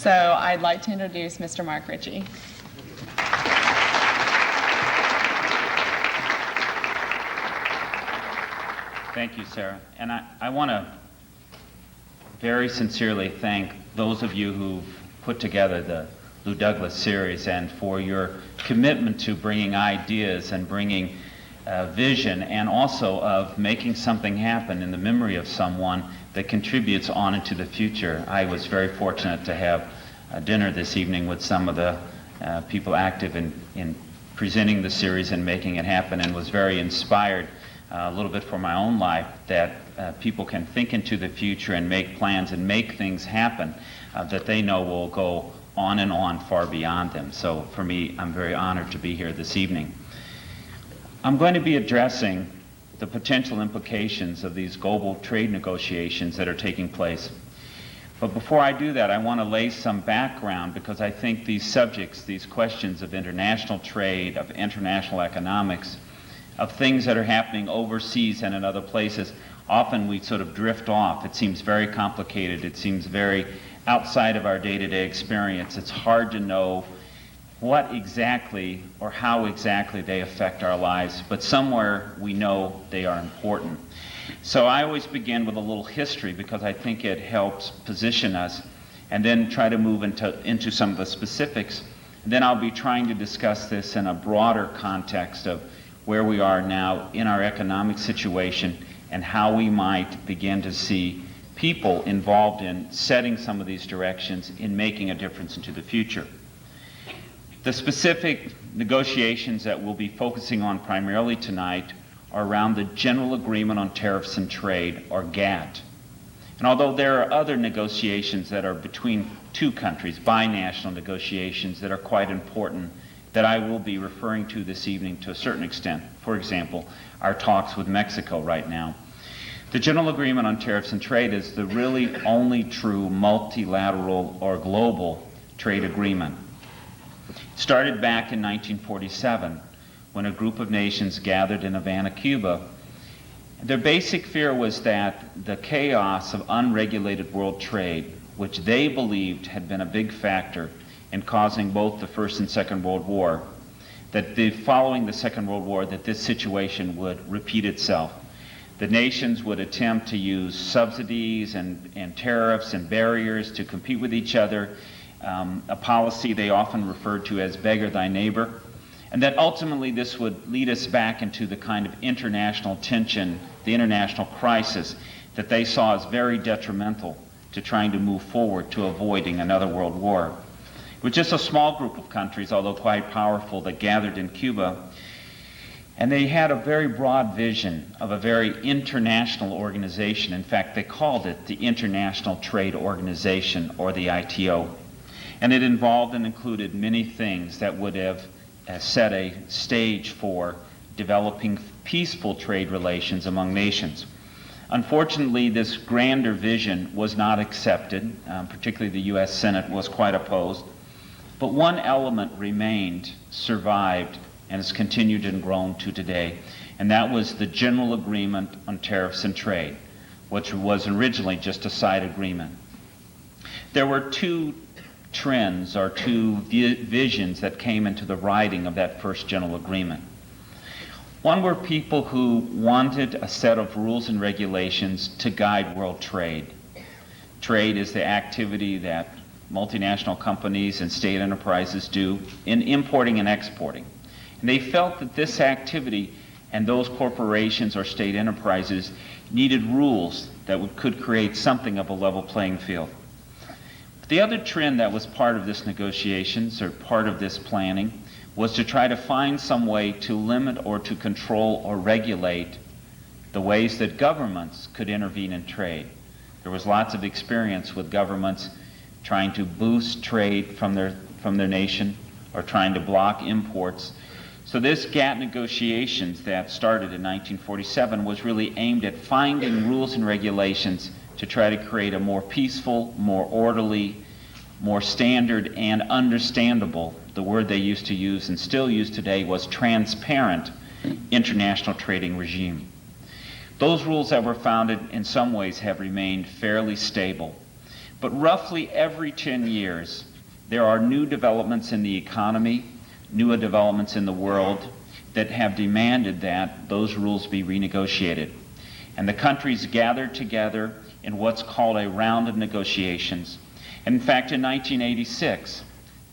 So I'd like to introduce Mr. Mark Ritchie. Thank you, Sarah. And I want to very sincerely thank those of you who've put together the Lou Douglas series and for your commitment to bringing ideas and bringing vision and also of making something happen in the memory of someone that contributes on into the future. I was very fortunate to have dinner this evening with some of the people active in presenting the series and making it happen, and was very inspired a little bit for my own life that people can think into the future and make plans and make things happen that they know will go on and on far beyond them. So for me, I'm very honored to be here this evening. I'm going to be addressing the potential implications of these global trade negotiations that are taking place. But before I do that, I want to lay some background, because I think these subjects, these questions of international trade, of international economics, of things that are happening overseas and in other places, often we sort of drift off. It seems very complicated. It seems very outside of our day-to-day experience. It's hard to know what exactly or how exactly they affect our lives, but somewhere we know they are important. So I always begin with a little history, because I think it helps position us, and then try to move into some of the specifics. And then I'll be trying to discuss this in a broader context of where we are now in our economic situation and how we might begin to see people involved in setting some of these directions in making a difference into the future. The specific negotiations that we'll be focusing on primarily tonight are around the General Agreement on Tariffs and Trade, or GATT. And although there are other negotiations that are between two countries, binational negotiations that are quite important, that I will be referring to this evening to a certain extent. For example, our talks with Mexico right now. The General Agreement on Tariffs and Trade is the really only true multilateral or global trade agreement. It started back in 1947 when a group of nations gathered in Havana, Cuba. Their basic fear was that the chaos of unregulated world trade, which they believed had been a big factor in causing both the First and Second World War, that following the Second World War, that this situation would repeat itself. The nations would attempt to use subsidies and tariffs and barriers to compete with each other, a policy they often referred to as beggar thy neighbor, and that ultimately this would lead us back into the kind of international tension, the international crisis that they saw as very detrimental to trying to move forward to avoiding another world war. It was just a small group of countries, although quite powerful, that gathered in Cuba, and they had a very broad vision of a very international organization. In fact, they called it the International Trade Organization, or the ITO. And it involved and included many things that would have set a stage for developing peaceful trade relations among nations. Unfortunately, this grander vision was not accepted, particularly the U.S. Senate was quite opposed. But one element remained, survived, and has continued and grown to today, and that was the General Agreement on Tariffs and Trade, which was originally just a side agreement. There were two trends, or two visions, that came into the writing of that first General Agreement. One were people who wanted a set of rules and regulations to guide world trade. Trade is the activity that multinational companies and state enterprises do in importing and exporting. And they felt that this activity and those corporations or state enterprises needed rules that could create something of a level playing field. But the other trend that was part of this negotiations, or part of this planning, was to try to find some way to limit or to control or regulate the ways that governments could intervene in trade. There was lots of experience with governments trying to boost trade from their nation, or trying to block imports. So this GATT negotiations that started in 1947 was really aimed at finding rules and regulations to try to create a more peaceful, more orderly, more standard and understandable, the word they used to use and still use today was transparent, international trading regime. Those rules that were founded in some ways have remained fairly stable. But roughly every 10 years, there are new developments in the economy, new developments in the world that have demanded that those rules be renegotiated. And the countries gathered together in what's called a round of negotiations. And in fact, in 1986,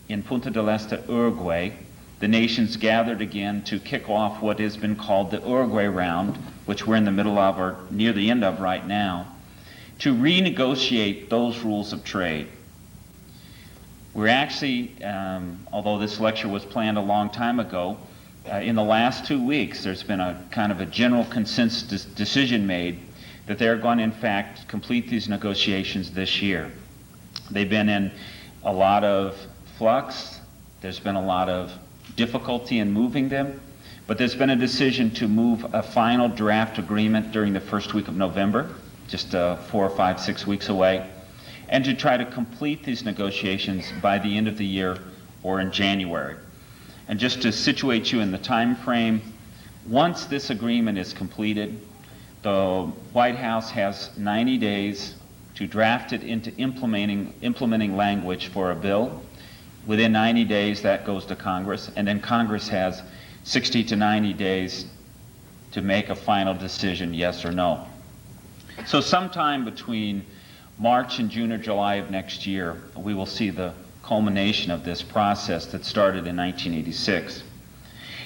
in Punta del Este, Uruguay, the nations gathered again to kick off what has been called the Uruguay round, which we're in the middle of or near the end of right now, to renegotiate those rules of trade. We're actually, although this lecture was planned a long time ago, in the last 2 weeks there's been a kind of a general consensus decision made that they're going to in fact complete these negotiations this year. They've been in a lot of flux, there's been a lot of difficulty in moving them, but there's been a decision to move a final draft agreement during the first week of November, just 4 or 5, 6 weeks away, and to try to complete these negotiations by the end of the year or in January. And just to situate you in the time frame, once this agreement is completed, the White House has 90 days to draft it into implementing language for a bill. Within 90 days, that goes to Congress, and then Congress has 60 to 90 days to make a final decision, yes or no. So sometime between March and June or July of next year, we will see the culmination of this process that started in 1986.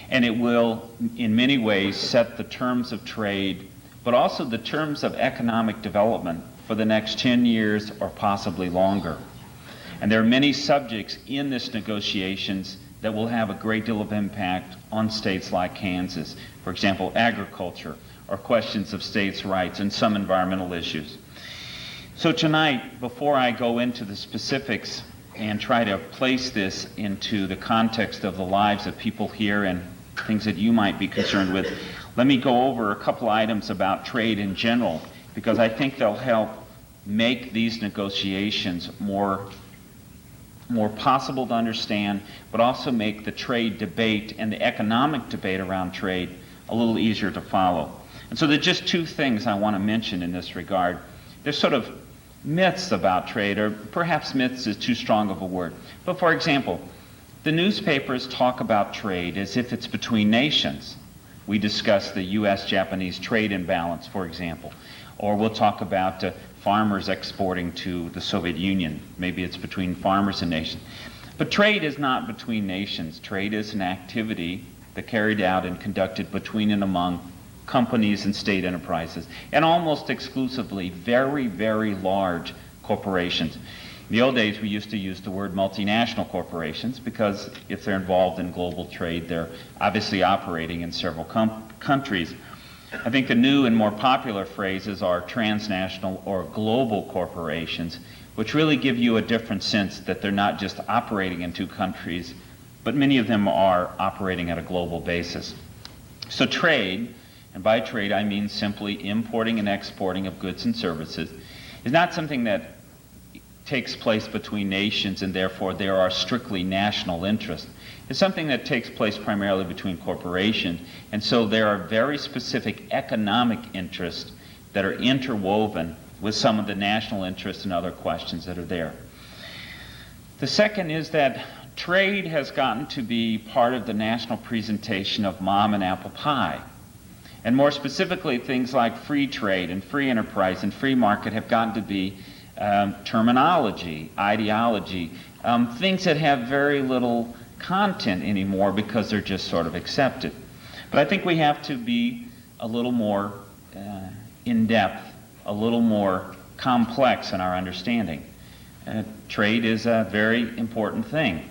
And it will, in many ways, set the terms of trade, but also the terms of economic development for the next 10 years or possibly longer. And there are many subjects in this negotiations that will have a great deal of impact on states like Kansas. For example, agriculture, or questions of states' rights, and some environmental issues. So tonight, before I go into the specifics and try to place this into the context of the lives of people here and things that you might be concerned with, let me go over a couple items about trade in general, because I think they'll help make these negotiations more possible to understand, but also make the trade debate and the economic debate around trade a little easier to follow. And so there are just two things I want to mention in this regard. There's sort of myths about trade, or perhaps myths is too strong of a word. But for example, the newspapers talk about trade as if it's between nations. We discuss the U.S.-Japanese trade imbalance, for example. Or we'll talk about farmers exporting to the Soviet Union. Maybe it's between farmers and nations. But trade is not between nations. Trade is an activity that carried out and conducted between and among companies and state enterprises, and almost exclusively very, very large corporations. In the old days, we used to use the word multinational corporations because if they're involved in global trade, they're obviously operating in several countries. I think the new and more popular phrases are transnational or global corporations, which really give you a different sense that they're not just operating in two countries, but many of them are operating at a global basis. So trade, and by trade I mean simply importing and exporting of goods and services, is not something that takes place between nations and therefore there are strictly national interests. It's something that takes place primarily between corporations, and so there are very specific economic interests that are interwoven with some of the national interests and other questions that are there. The second is that trade has gotten to be part of the national presentation of mom and apple pie. And more specifically, things like free trade and free enterprise and free market have gotten to be terminology, ideology, things that have very little content anymore because they're just sort of accepted. But I think we have to be a little more in-depth, a little more complex in our understanding. Trade is a very important thing.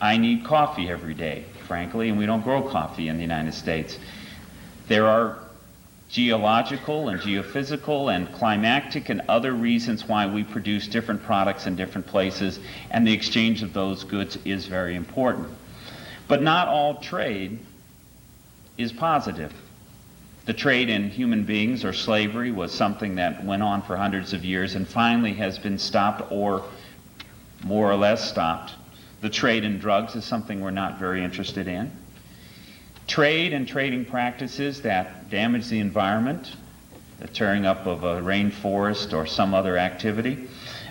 I need coffee every day, frankly, and we don't grow coffee in the United States. There are geological and geophysical and climatic and other reasons why we produce different products in different places, and the exchange of those goods is very important. But not all trade is positive. The trade in human beings or slavery was something that went on for hundreds of years and finally has been stopped or more or less stopped. The trade in drugs is something we're not very interested in. Trade and trading practices that damage the environment, the tearing up of a rainforest or some other activity,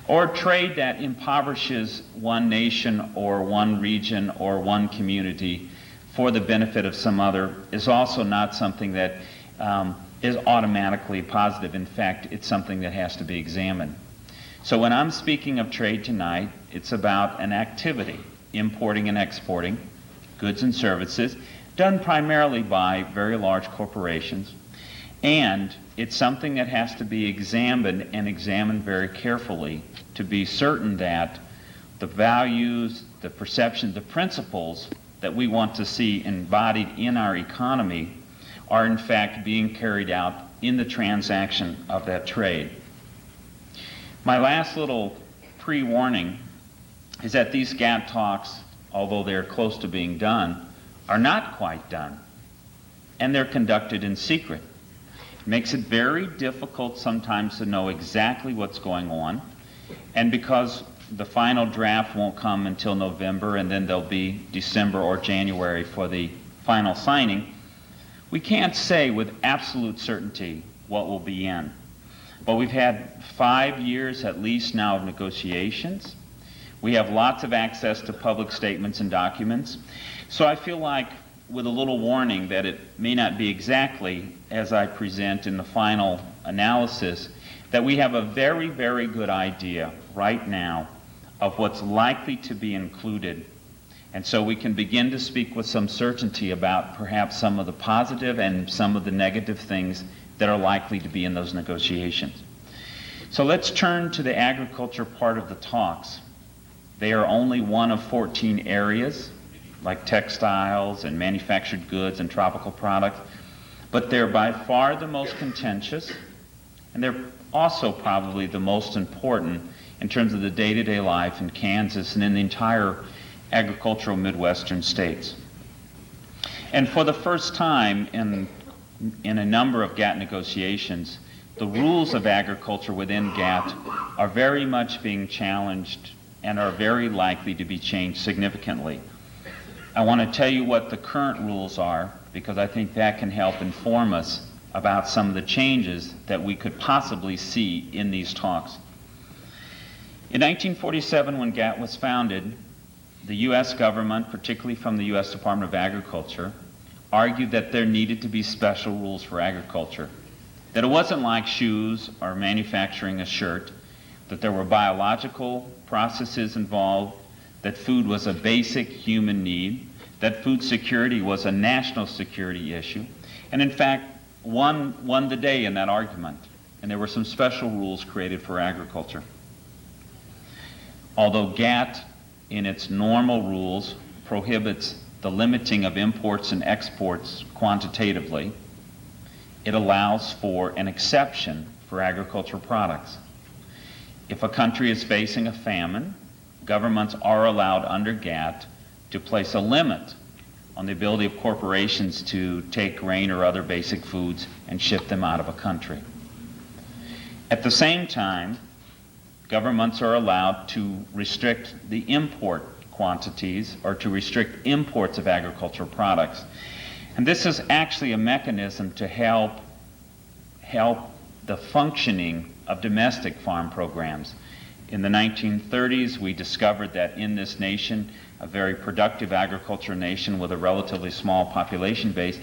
or trade that impoverishes one nation or one region or one community for the benefit of some other, is also not something that is automatically positive. In fact, it's something that has to be examined. So when I'm speaking of trade tonight, it's about an activity, importing and exporting goods and services, done primarily by very large corporations, and it's something that has to be examined and examined very carefully to be certain that the values, the perceptions, the principles that we want to see embodied in our economy are in fact being carried out in the transaction of that trade. My last little pre-warning is that these GATT talks, although they're close to being done, are not quite done, and they're conducted in secret. It makes it very difficult sometimes to know exactly what's going on, and because the final draft won't come until November, and then there'll be December or January for the final signing, we can't say with absolute certainty what will be in. But we've had 5 years at least now of negotiations. We have lots of access to public statements and documents. So I feel like, with a little warning that it may not be exactly as I present in the final analysis, that we have a very, very good idea right now of what's likely to be included. And so we can begin to speak with some certainty about perhaps some of the positive and some of the negative things that are likely to be in those negotiations. So let's turn to the agriculture part of the talks. They are only one of 14 areas, like textiles and manufactured goods and tropical products, but they're by far the most contentious, and they're also probably the most important in terms of the day-to-day life in Kansas and in the entire agricultural Midwestern states. And for the first time in a number of GATT negotiations, the rules of agriculture within GATT are very much being challenged and are very likely to be changed significantly. I want to tell you what the current rules are, because I think that can help inform us about some of the changes that we could possibly see in these talks. In 1947, when GATT was founded, the U.S. government, particularly from the U.S. Department of Agriculture, argued that there needed to be special rules for agriculture, that it wasn't like shoes or manufacturing a shirt, that there were biological processes involved, that food was a basic human need, that food security was a national security issue, and in fact won the day in that argument. And there were some special rules created for agriculture. Although GATT, in its normal rules, prohibits the limiting of imports and exports quantitatively, it allows for an exception for agricultural products. If a country is facing a famine, governments are allowed under GATT to place a limit on the ability of corporations to take grain or other basic foods and ship them out of a country. At the same time, governments are allowed to restrict the import quantities or to restrict imports of agricultural products. And this is actually a mechanism to help the functioning of domestic farm programs. In the 1930s, we discovered that in this nation, a very productive agriculture nation with a relatively small population base,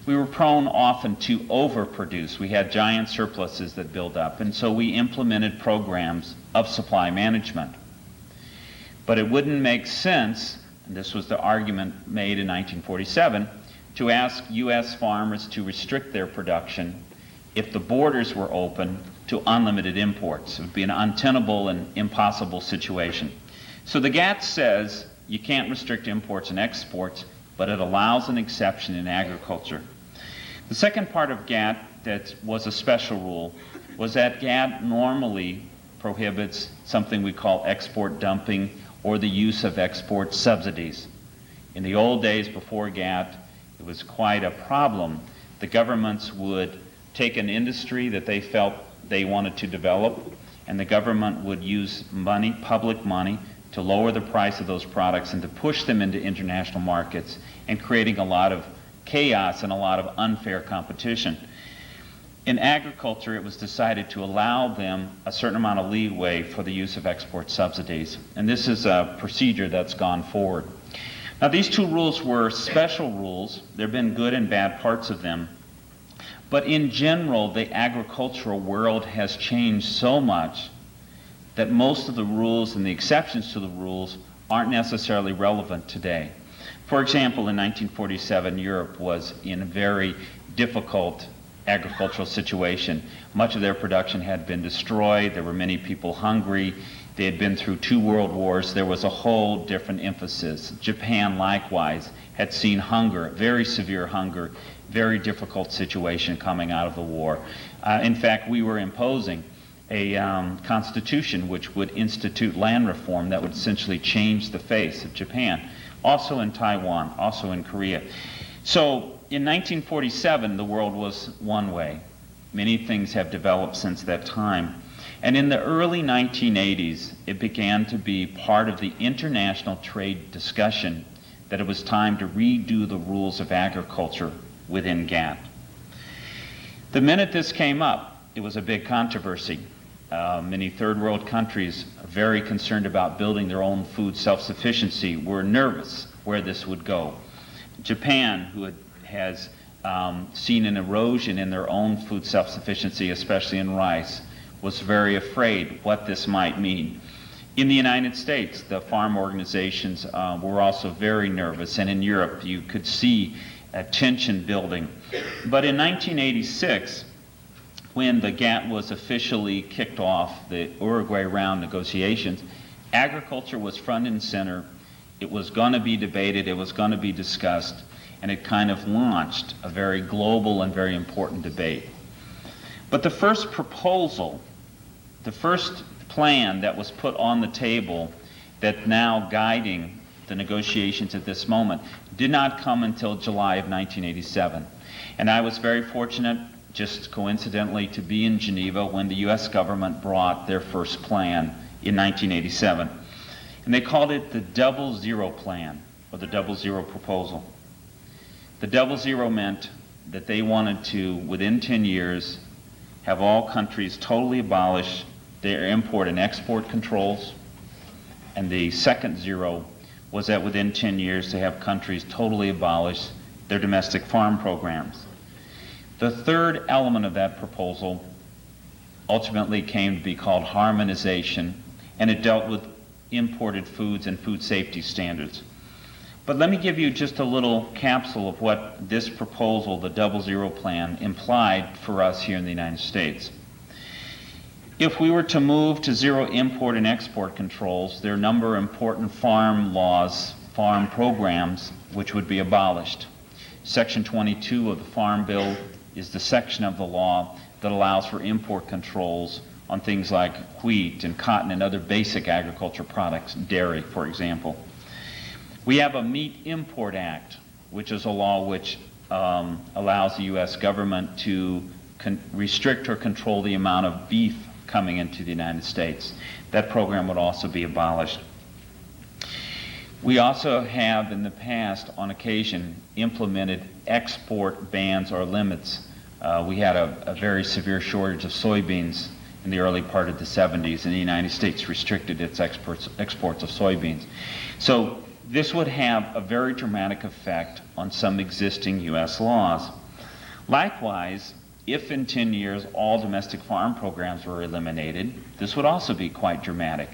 we were prone often to overproduce. We had giant surpluses that build up, and so we implemented programs of supply management. But it wouldn't make sense, and this was the argument made in 1947, to ask U.S. farmers to restrict their production if the borders were open to unlimited imports. It would be an untenable and impossible situation. So the GATT says you can't restrict imports and exports, but it allows an exception in agriculture. The second part of GATT that was a special rule was that GATT normally prohibits something we call export dumping or the use of export subsidies. In the old days before GATT, it was quite a problem. The governments would take an industry that they felt they wanted to develop, and the government would use money, public money, to lower the price of those products and to push them into international markets, and creating a lot of chaos and a lot of unfair competition. In agriculture, it was decided to allow them a certain amount of leeway for the use of export subsidies. And this is a procedure that's gone forward. Now, these two rules were special rules. There have been good and bad parts of them. But in general, the agricultural world has changed so much that most of the rules and the exceptions to the rules aren't necessarily relevant today. For example, in 1947, Europe was in a very difficult agricultural situation. Much of their production had been destroyed. There were many people hungry. They had been through 2 world wars. There was a whole different emphasis. Japan, likewise, had seen hunger, very severe hunger, very difficult situation coming out of the war. In fact, we were imposing a constitution which would institute land reform that would essentially change the face of Japan. Also in Taiwan, also in Korea. So in 1947, the world was one way. Many things have developed since that time. And in the early 1980s, it began to be part of the international trade discussion that it was time to redo the rules of agriculture within GATT. The minute this came up, it was a big controversy. Many third world countries are very concerned about building their own food self-sufficiency, were nervous where this would go. Japan, who has seen an erosion in their own food self-sufficiency, especially in rice, was very afraid what this might mean. In the United States, the farm organizations were also very nervous, and in Europe you could see a tension building. But in 1986, when the GATT was officially kicked off, the Uruguay round negotiations, agriculture was front and center. It was going to be debated, it was going to be discussed, and it kind of launched a very global and very important debate. But the first proposal, the first plan that was put on the table that now guiding the negotiations at this moment did not come until July of 1987. And I was very fortunate, just coincidentally, to be in Geneva when the US government brought their first plan in 1987. And they called it the Double Zero Plan, or the Double Zero Proposal. The Double Zero meant that they wanted to, within 10 years, have all countries totally abolish their import and export controls. And the second zero was that within 10 years to have countries totally abolish their domestic farm programs. The third element of that proposal ultimately came to be called harmonization, and it dealt with imported foods and food safety standards. But let me give you just a little capsule of what this proposal, the Double Zero Plan, implied for us here in the United States. If we were to move to zero import and export controls, there are a number of important farm laws, farm programs, which would be abolished. Section 22 of the Farm Bill is the section of the law that allows for import controls on things like wheat and cotton and other basic agriculture products, dairy, for example. We have a Meat Import Act, which is a law which allows the U.S. government to restrict or control the amount of beef coming into the United States. That program would also be abolished. We also have in the past, on occasion, implemented export bans or limits. We had a very severe shortage of soybeans in the early part of the 70s, and the United States restricted its exports of soybeans. So this would have a very dramatic effect on some existing U.S. laws. Likewise, if in 10 years all domestic farm programs were eliminated, this would also be quite dramatic.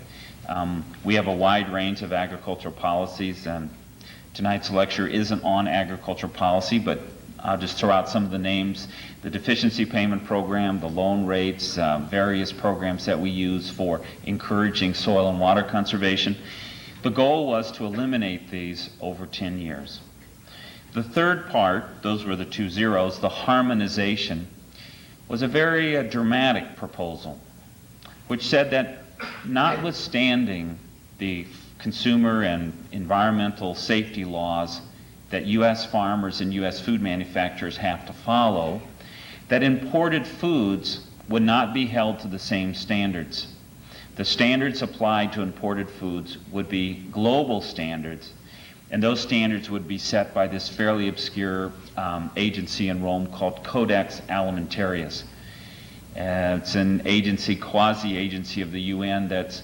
We have a wide range of agricultural policies, and tonight's lecture isn't on agricultural policy, but I'll just throw out some of the names. The deficiency payment program, the loan rates, various programs that we use for encouraging soil and water conservation. The goal was to eliminate these over 10 years. The third part, those were the two zeros, the harmonization, was a very dramatic proposal, which said that notwithstanding the consumer and environmental safety laws that U.S. farmers and U.S. food manufacturers have to follow, that imported foods would not be held to the same standards. The standards applied to imported foods would be global standards, and those standards would be set by this fairly obscure agency in Rome called Codex Alimentarius. It's an agency, quasi-agency of the UN that's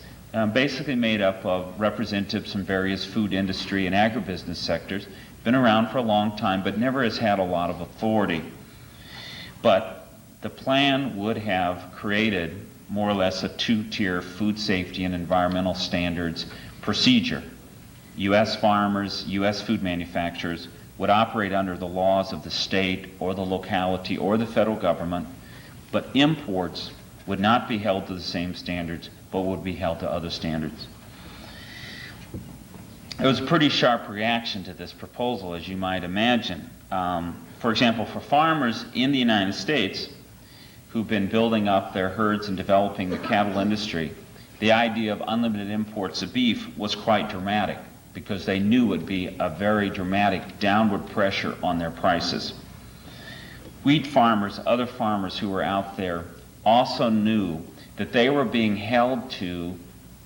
basically made up of representatives from various food industry and agribusiness sectors. Been around for a long time, but never has had a lot of authority. But the plan would have created more or less a two-tier food safety and environmental standards procedure. U.S. farmers, U.S. food manufacturers would operate under the laws of the state or the locality or the federal government, but imports would not be held to the same standards, but would be held to other standards. There was a pretty sharp reaction to this proposal, as you might imagine. For example, for farmers in the United States who've been building up their herds and developing the cattle industry, the idea of unlimited imports of beef was quite dramatic because they knew it would be a very dramatic downward pressure on their prices. Wheat farmers, other farmers who were out there also knew that they were being held to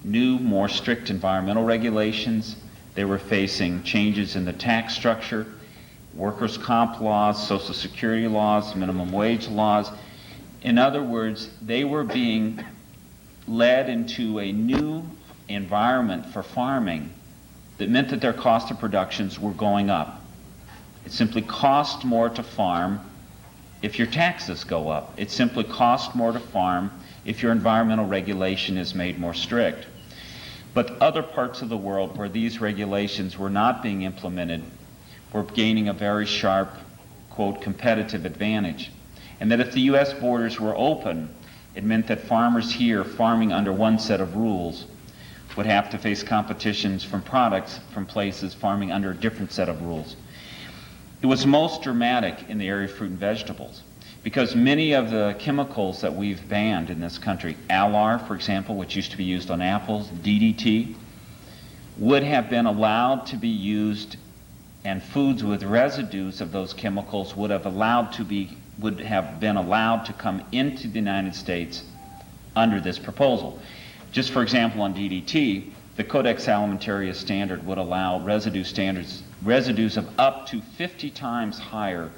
new, more strict environmental regulations. They were facing changes in the tax structure, workers' comp laws, Social Security laws, minimum wage laws. In other words, they were being led into a new environment for farming that meant that their cost of productions were going up. It simply cost more to farm if your taxes go up. It simply costs more to farm if your environmental regulation is made more strict. But other parts of the world where these regulations were not being implemented were gaining a very sharp, quote, competitive advantage. And that if the U.S. borders were open, it meant that farmers here farming under one set of rules would have to face competitions from products from places farming under a different set of rules. It was most dramatic in the area of fruit and vegetables because many of the chemicals that we've banned in this country, Alar, for example, which used to be used on apples, DDT, would have been allowed to be used, and foods with residues of those chemicals would have been allowed to come into the United States under this proposal. Just for example, on DDT, the Codex Alimentarius standard would allow residues of up to 50 times higher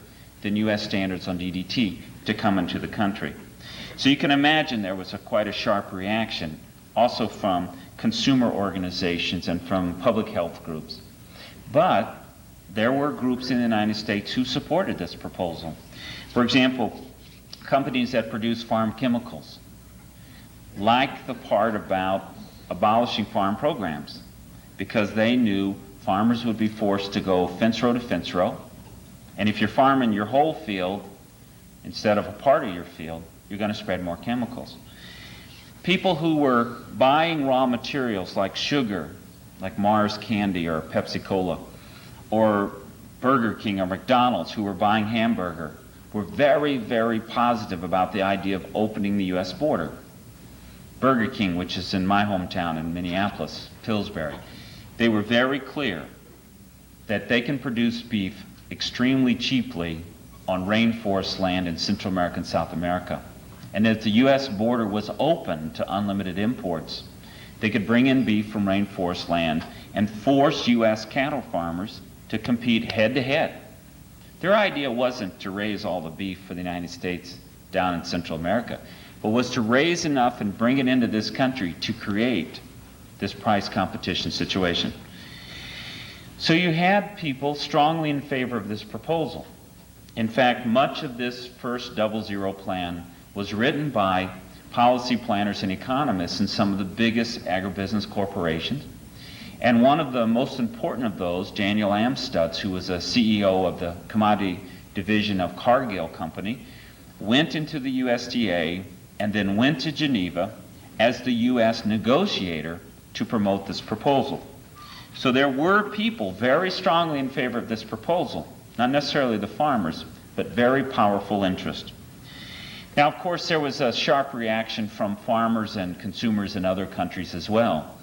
than U.S. standards on DDT to come into the country. So you can imagine there was quite a sharp reaction also from consumer organizations and from public health groups. But there were groups in the United States who supported this proposal. For example, companies that produce farm chemicals, like the part about abolishing farm programs, because they knew farmers would be forced to go fence row to fence row, and if you're farming your whole field instead of a part of your field, you're going to spread more chemicals. People who were buying raw materials like sugar, like Mars candy or Pepsi Cola, or Burger King or McDonald's who were buying hamburger, were very, very positive about the idea of opening the U.S. border. Burger King, which is in my hometown in Minneapolis, Pillsbury, they were very clear that they can produce beef extremely cheaply on rainforest land in Central America and South America. And if the U.S. border was open to unlimited imports, they could bring in beef from rainforest land and force U.S. cattle farmers to compete head-to-head. Their idea wasn't to raise all the beef for the United States down in Central America, but was to raise enough and bring it into this country to create this price competition situation. So you had people strongly in favor of this proposal. In fact, much of this first double zero plan was written by policy planners and economists in some of the biggest agribusiness corporations. And one of the most important of those, Daniel Amstutz, who was a CEO of the commodity division of Cargill Company, went into the USDA and then went to Geneva as the U.S. negotiator to promote this proposal. So there were people very strongly in favor of this proposal, not necessarily the farmers, but very powerful interest. Now, of course, there was a sharp reaction from farmers and consumers in other countries as well.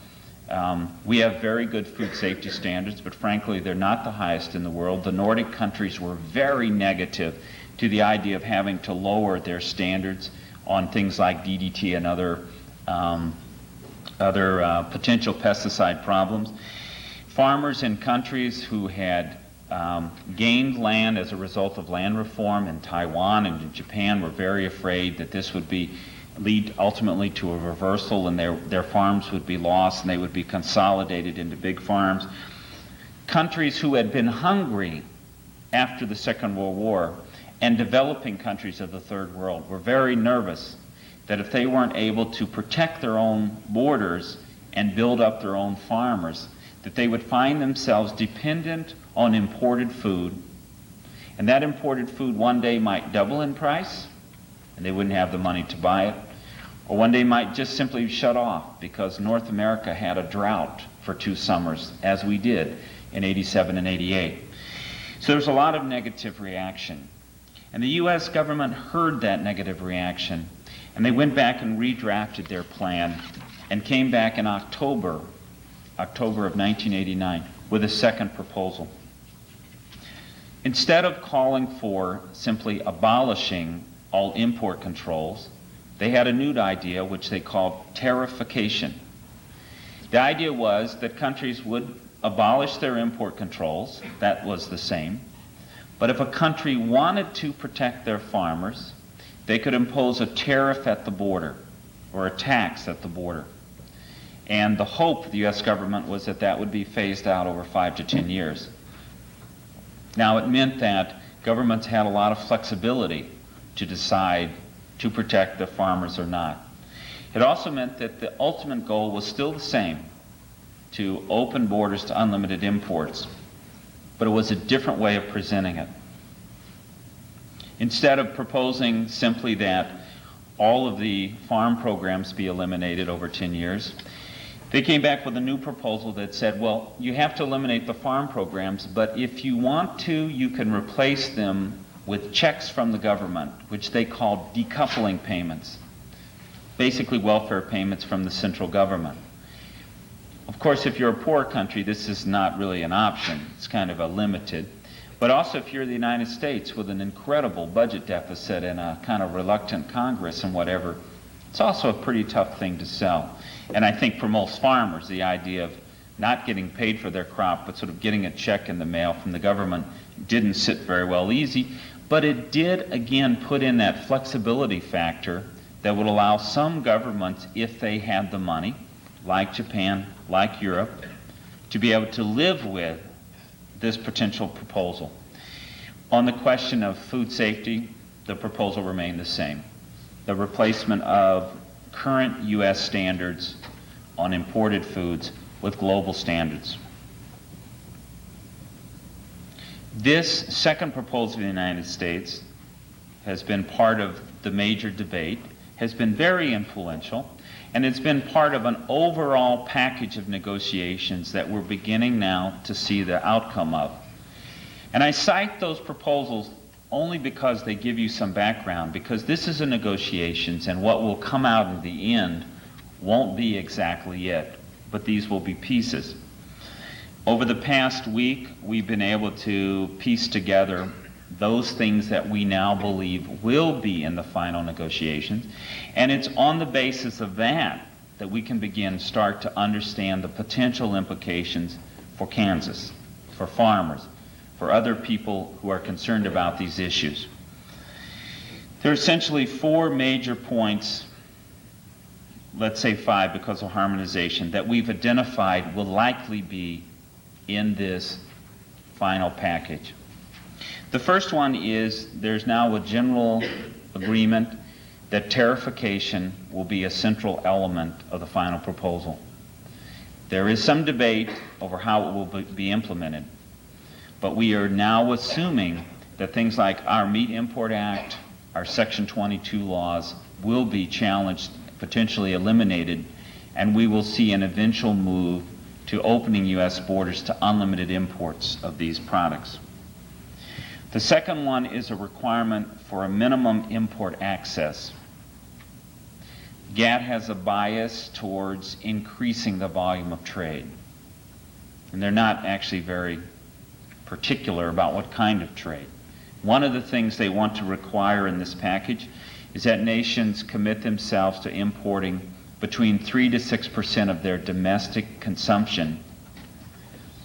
We have very good food safety standards, but frankly, they're not the highest in the world. The Nordic countries were very negative to the idea of having to lower their standards on things like DDT and other potential pesticide problems. Farmers in countries who had gained land as a result of land reform in Taiwan and in Japan were very afraid that this would lead ultimately to a reversal, and their farms would be lost and they would be consolidated into big farms. Countries who had been hungry after the Second World War and developing countries of the Third World were very nervous that if they weren't able to protect their own borders and build up their own farmers, that they would find themselves dependent on imported food, and that imported food one day might double in price and they wouldn't have the money to buy it, or one day might just simply shut off because North America had a drought for 2 summers, as we did in 87 and 88. So there's a lot of negative reaction. And the U.S. government heard that negative reaction, and they went back and redrafted their plan and came back in October of 1989 with a second proposal. Instead of calling for simply abolishing all import controls, they had a new idea which they called tariffication. The idea was that countries would abolish their import controls, that was the same, but if a country wanted to protect their farmers, they could impose a tariff at the border or a tax at the border. And the hope of the U.S. government was that that would be phased out over 5 to 10 years. Now, it meant that governments had a lot of flexibility to decide to protect their farmers or not. It also meant that the ultimate goal was still the same, to open borders to unlimited imports, but it was a different way of presenting it. Instead of proposing simply that all of the farm programs be eliminated over 10 years, they came back with a new proposal that said, well, you have to eliminate the farm programs, but if you want to, you can replace them with checks from the government, which they called decoupling payments, basically welfare payments from the central government. Of course, if you're a poor country, this is not really an option. It's kind of a limited. But also if you're the United States with an incredible budget deficit and a kind of reluctant Congress and whatever, it's also a pretty tough thing to sell. And I think for most farmers, the idea of not getting paid for their crop, but sort of getting a check in the mail from the government didn't sit very well easy. But it did, again, put in that flexibility factor that would allow some governments, if they had the money, like Japan, like Europe, to be able to live with this potential proposal. On the question of food safety, the proposal remained the same. The replacement of current U.S. standards on imported foods with global standards. This second proposal of the United States has been part of the major debate, has been very influential, and it's been part of an overall package of negotiations that we're beginning now to see the outcome of. And I cite those proposals only because they give you some background, because this is a negotiations, and what will come out in the end won't be exactly it, but these will be pieces. Over the past week, we've been able to piece together those things that we now believe will be in the final negotiations, and it's on the basis of that that we can start to understand the potential implications for Kansas, for farmers, for other people who are concerned about these issues. There are essentially 4 major points, let's say 5 because of harmonization, that we've identified will likely be in this final package. The first one is there's now a general agreement that tariffication will be a central element of the final proposal. There is some debate over how it will be implemented, but we are now assuming that things like our Meat Import Act, our Section 22 laws will be challenged, potentially eliminated, and we will see an eventual move to opening U.S. borders to unlimited imports of these products. The second one is a requirement for a minimum import access. GATT has a bias towards increasing the volume of trade, and they're not actually very particular about what kind of trade. One of the things they want to require in this package is that nations commit themselves to importing between 3 to 6% of their domestic consumption,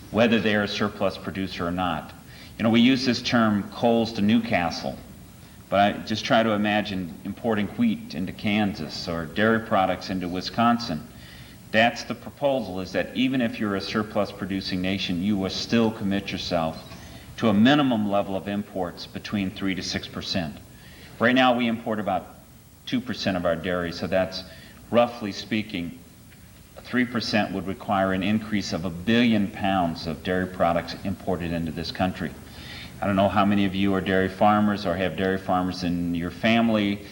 whether they are a surplus producer or not. You know, we use this term coals to Newcastle, but I just try to imagine importing wheat into Kansas or dairy products into Wisconsin. That's the proposal, is that even if you're a surplus producing nation, you will still commit yourself to a minimum level of imports between 3 to 6%. Right now we import about 2% of our dairy, so that's, roughly speaking, 3% would require an increase of 1 billion pounds of dairy products imported into this country. I don't know how many of you are dairy farmers or have dairy farmers in your family,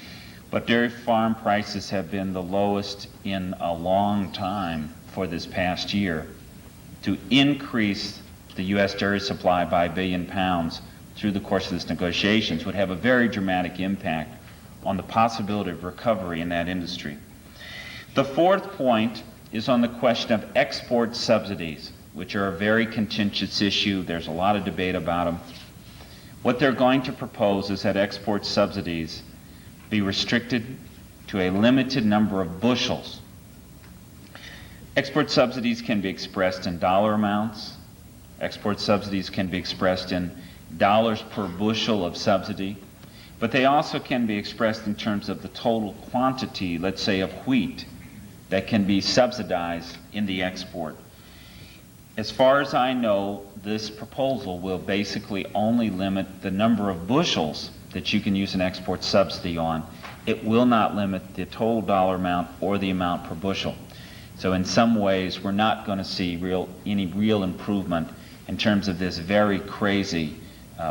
but dairy farm prices have been the lowest in a long time for this past year. To increase the U.S. dairy supply by 1 billion pounds through the course of these negotiations would have a very dramatic impact on the possibility of recovery in that industry. The fourth point is on the question of export subsidies, which are a very contentious issue. There's a lot of debate about them. What they're going to propose is that export subsidies be restricted to a limited number of bushels. Export subsidies can be expressed in dollar amounts. Export subsidies can be expressed in dollars per bushel of subsidy, but they also can be expressed in terms of the total quantity, let's say, of wheat that can be subsidized in the export. As far as I know, this proposal will basically only limit the number of bushels that you can use an export subsidy on. It will not limit the total dollar amount or the amount per bushel. So in some ways, we're not going to see any real improvement in terms of this very crazy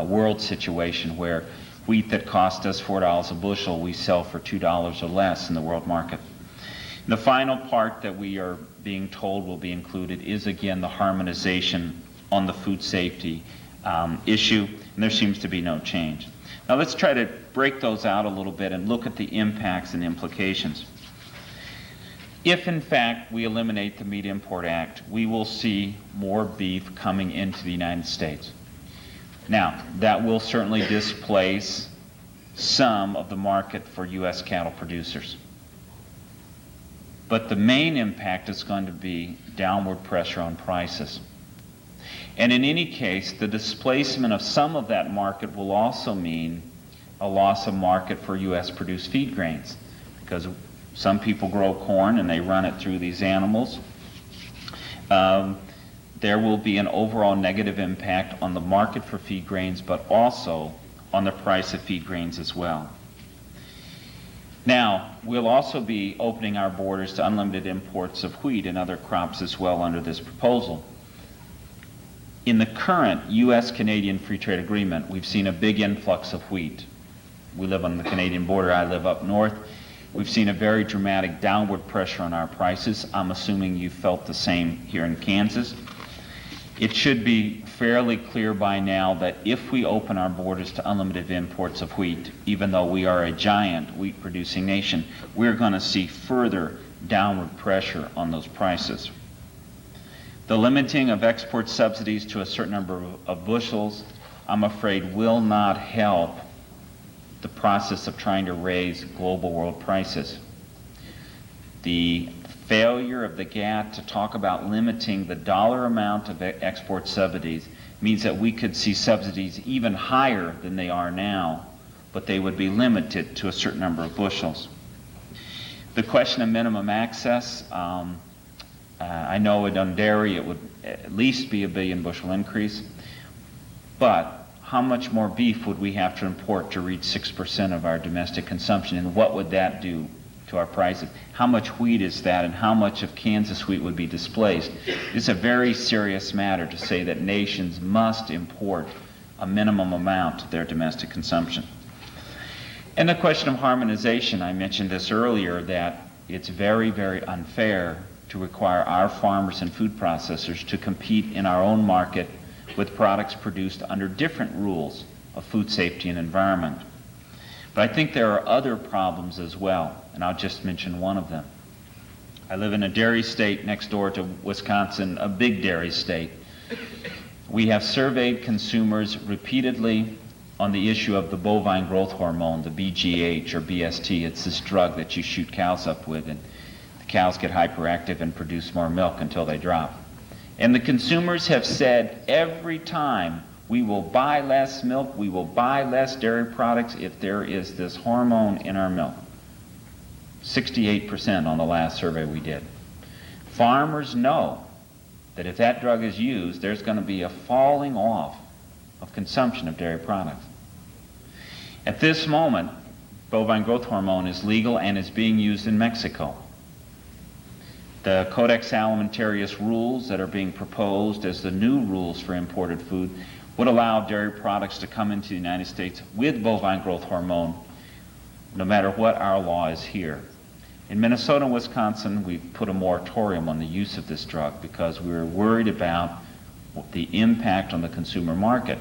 world situation where wheat that cost us $4 a bushel, we sell for $2 or less in the world market. The final part that we are being told will be included is, again, the harmonization on the food safety issue, and there seems to be no change. Now let's try to break those out a little bit and look at the impacts and implications. If, in fact, we eliminate the Meat Import Act, we will see more beef coming into the United States. Now, that will certainly displace some of the market for U.S. cattle producers. But the main impact is going to be downward pressure on prices. And in any case, the displacement of some of that market will also mean a loss of market for U.S. produced feed grains, because some people grow corn and they run it through these animals. There will be an overall negative impact on the market for feed grains, but also on the price of feed grains as well. Now, we'll also be opening our borders to unlimited imports of wheat and other crops as well under this proposal. In the current U.S.-Canadian Free Trade Agreement, we've seen a big influx of wheat. We live on the Canadian border. I live up north. We've seen a very dramatic downward pressure on our prices. I'm assuming you felt the same here in Kansas. It should be fairly clear by now that if we open our borders to unlimited imports of wheat, even though we are a giant wheat-producing nation, we're going to see further downward pressure on those prices. The limiting of export subsidies to a certain number of bushels, I'm afraid, will not help the process of trying to raise global world prices. The failure of the GATT to talk about limiting the dollar amount of export subsidies means that we could see subsidies even higher than they are now, but they would be limited to a certain number of bushels. The question of minimum access, I know on dairy it would at least be a 1 billion bushel increase, but how much more beef would we have to import to reach 6% of our domestic consumption, and what would that do to our prices? How much wheat is that, and how much of Kansas wheat would be displaced? It's a very serious matter to say that nations must import a minimum amount to their domestic consumption. And the question of harmonization, I mentioned this earlier, that it's very, very unfair to require our farmers and food processors to compete in our own market with products produced under different rules of food safety and environment. But I think there are other problems as well, and I'll just mention one of them. I live in a dairy state next door to Wisconsin, a big dairy state. We have surveyed consumers repeatedly on the issue of the bovine growth hormone, the BGH or BST. It's this drug that you shoot cows up with, and the cows get hyperactive and produce more milk until they drop. And the consumers have said every time, We will buy less milk, we will buy less dairy products if there is this hormone in our milk. 68% on the last survey we did. Farmers know that if that drug is used, there's going to be a falling off of consumption of dairy products. At this moment, bovine growth hormone is legal and is being used in Mexico. The Codex Alimentarius rules that are being proposed as the new rules for imported food would allow dairy products to come into the United States with bovine growth hormone, no matter what our law is here. In Minnesota and Wisconsin, we've put a moratorium on the use of this drug because we were worried about the impact on the consumer market.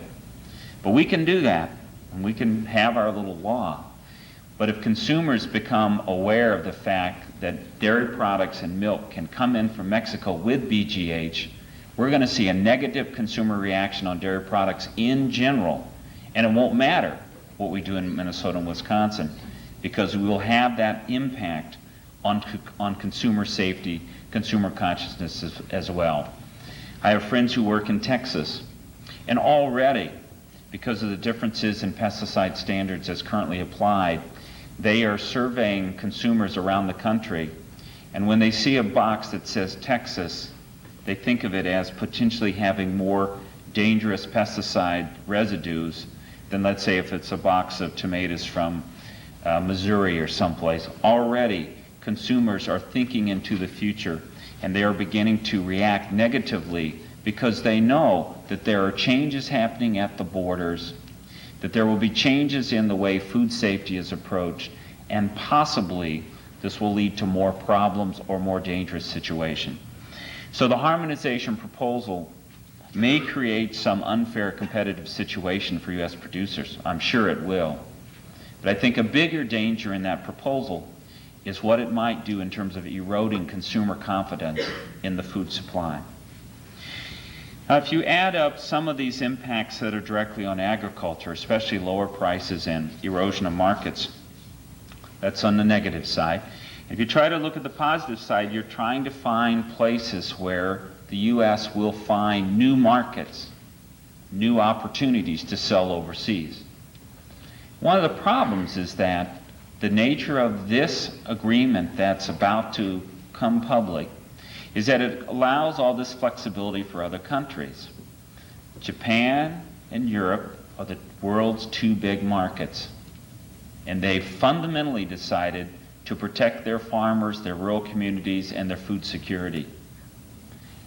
But we can do that, and we can have our little law. But if consumers become aware of the fact that dairy products and milk can come in from Mexico with BGH, we're going to see a negative consumer reaction on dairy products in general. And it won't matter what we do in Minnesota and Wisconsin, because we will have that impact on consumer safety, consumer consciousness as well. I have friends who work in Texas, and already, because of the differences in pesticide standards as currently applied, they are surveying consumers around the country, and when they see a box that says Texas, they think of it as potentially having more dangerous pesticide residues than, let's say, if it's a box of tomatoes from Missouri or someplace. Already, consumers are thinking into the future, and they are beginning to react negatively because they know that there are changes happening at the borders, that there will be changes in the way food safety is approached, and possibly this will lead to more problems or more dangerous situations. So the harmonization proposal may create some unfair competitive situation for U.S. producers. I'm sure it will. But I think a bigger danger in that proposal is what it might do in terms of eroding consumer confidence in the food supply. Now, if you add up some of these impacts that are directly on agriculture, especially lower prices and erosion of markets, that's on the negative side. If you try to look at the positive side, you're trying to find places where the U.S. will find new markets, new opportunities to sell overseas. One of the problems is that the nature of this agreement that's about to come public is that it allows all this flexibility for other countries. Japan and Europe are the world's two big markets, and they fundamentally decided to protect their farmers, their rural communities, and their food security.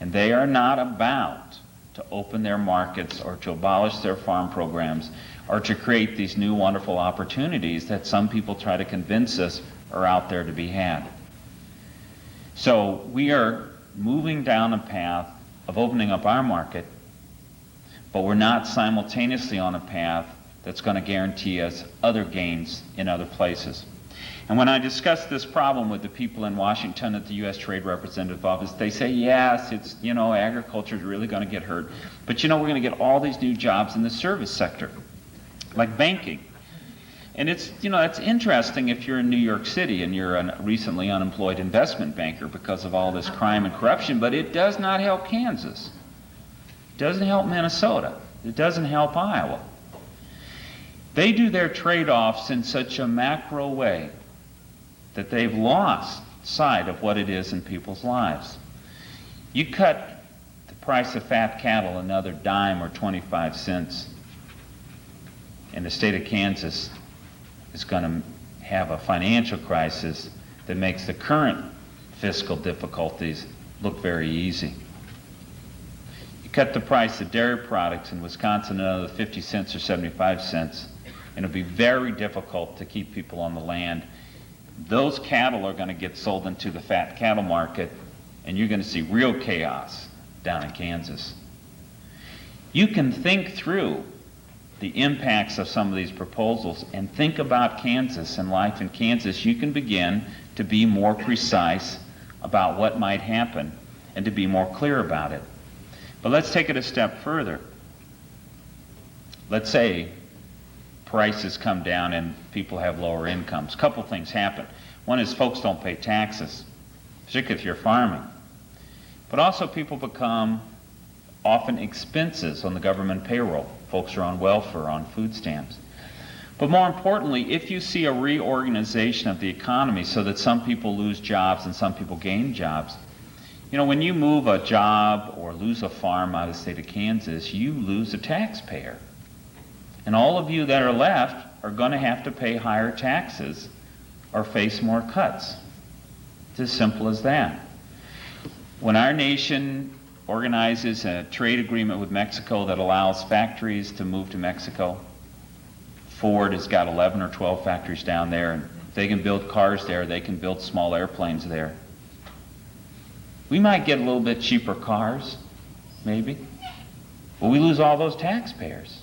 And they are not about to open their markets or to abolish their farm programs or to create these new wonderful opportunities that some people try to convince us are out there to be had. So we are moving down a path of opening up our market, but we're not simultaneously on a path that's going to guarantee us other gains in other places. And when I discuss this problem with the people in Washington at the U.S. Trade Representative Office, they say, yes, it's, agriculture is really going to get hurt. But we're going to get all these new jobs in the service sector, like banking. And it's, it's interesting if you're in New York City and you're a recently unemployed investment banker because of all this crime and corruption, but it does not help Kansas. It doesn't help Minnesota. It doesn't help Iowa. They do their trade-offs in such a macro way that they've lost sight of what it is in people's lives. You cut the price of fat cattle another dime or 25 cents, and the state of Kansas is going to have a financial crisis that makes the current fiscal difficulties look very easy. You cut the price of dairy products in Wisconsin another 50 cents or 75 cents, and it'll be very difficult to keep people on the land. Those cattle are going to get sold into the fat cattle market, and you're going to see real chaos down in Kansas. You can think through the impacts of some of these proposals and think about Kansas and life in Kansas. You can begin to be more precise about what might happen and to be more clear about it. But let's take it a step further. Let's say prices come down and people have lower incomes. A couple things happen. One is folks don't pay taxes, particularly if you're farming. But also people become often expenses on the government payroll. folks are on welfare, on food stamps. But more importantly, if you see a reorganization of the economy so that some people lose jobs and some people gain jobs, when you move a job or lose a farm out of the state of Kansas, you lose a taxpayer. And all of you that are left are going to have to pay higher taxes or face more cuts. It's as simple as that. When our nation organizes a trade agreement with Mexico that allows factories to move to Mexico, Ford has got 11 or 12 factories down there, and if they can build cars there, they can build small airplanes there. We might get a little bit cheaper cars, maybe, but we lose all those taxpayers.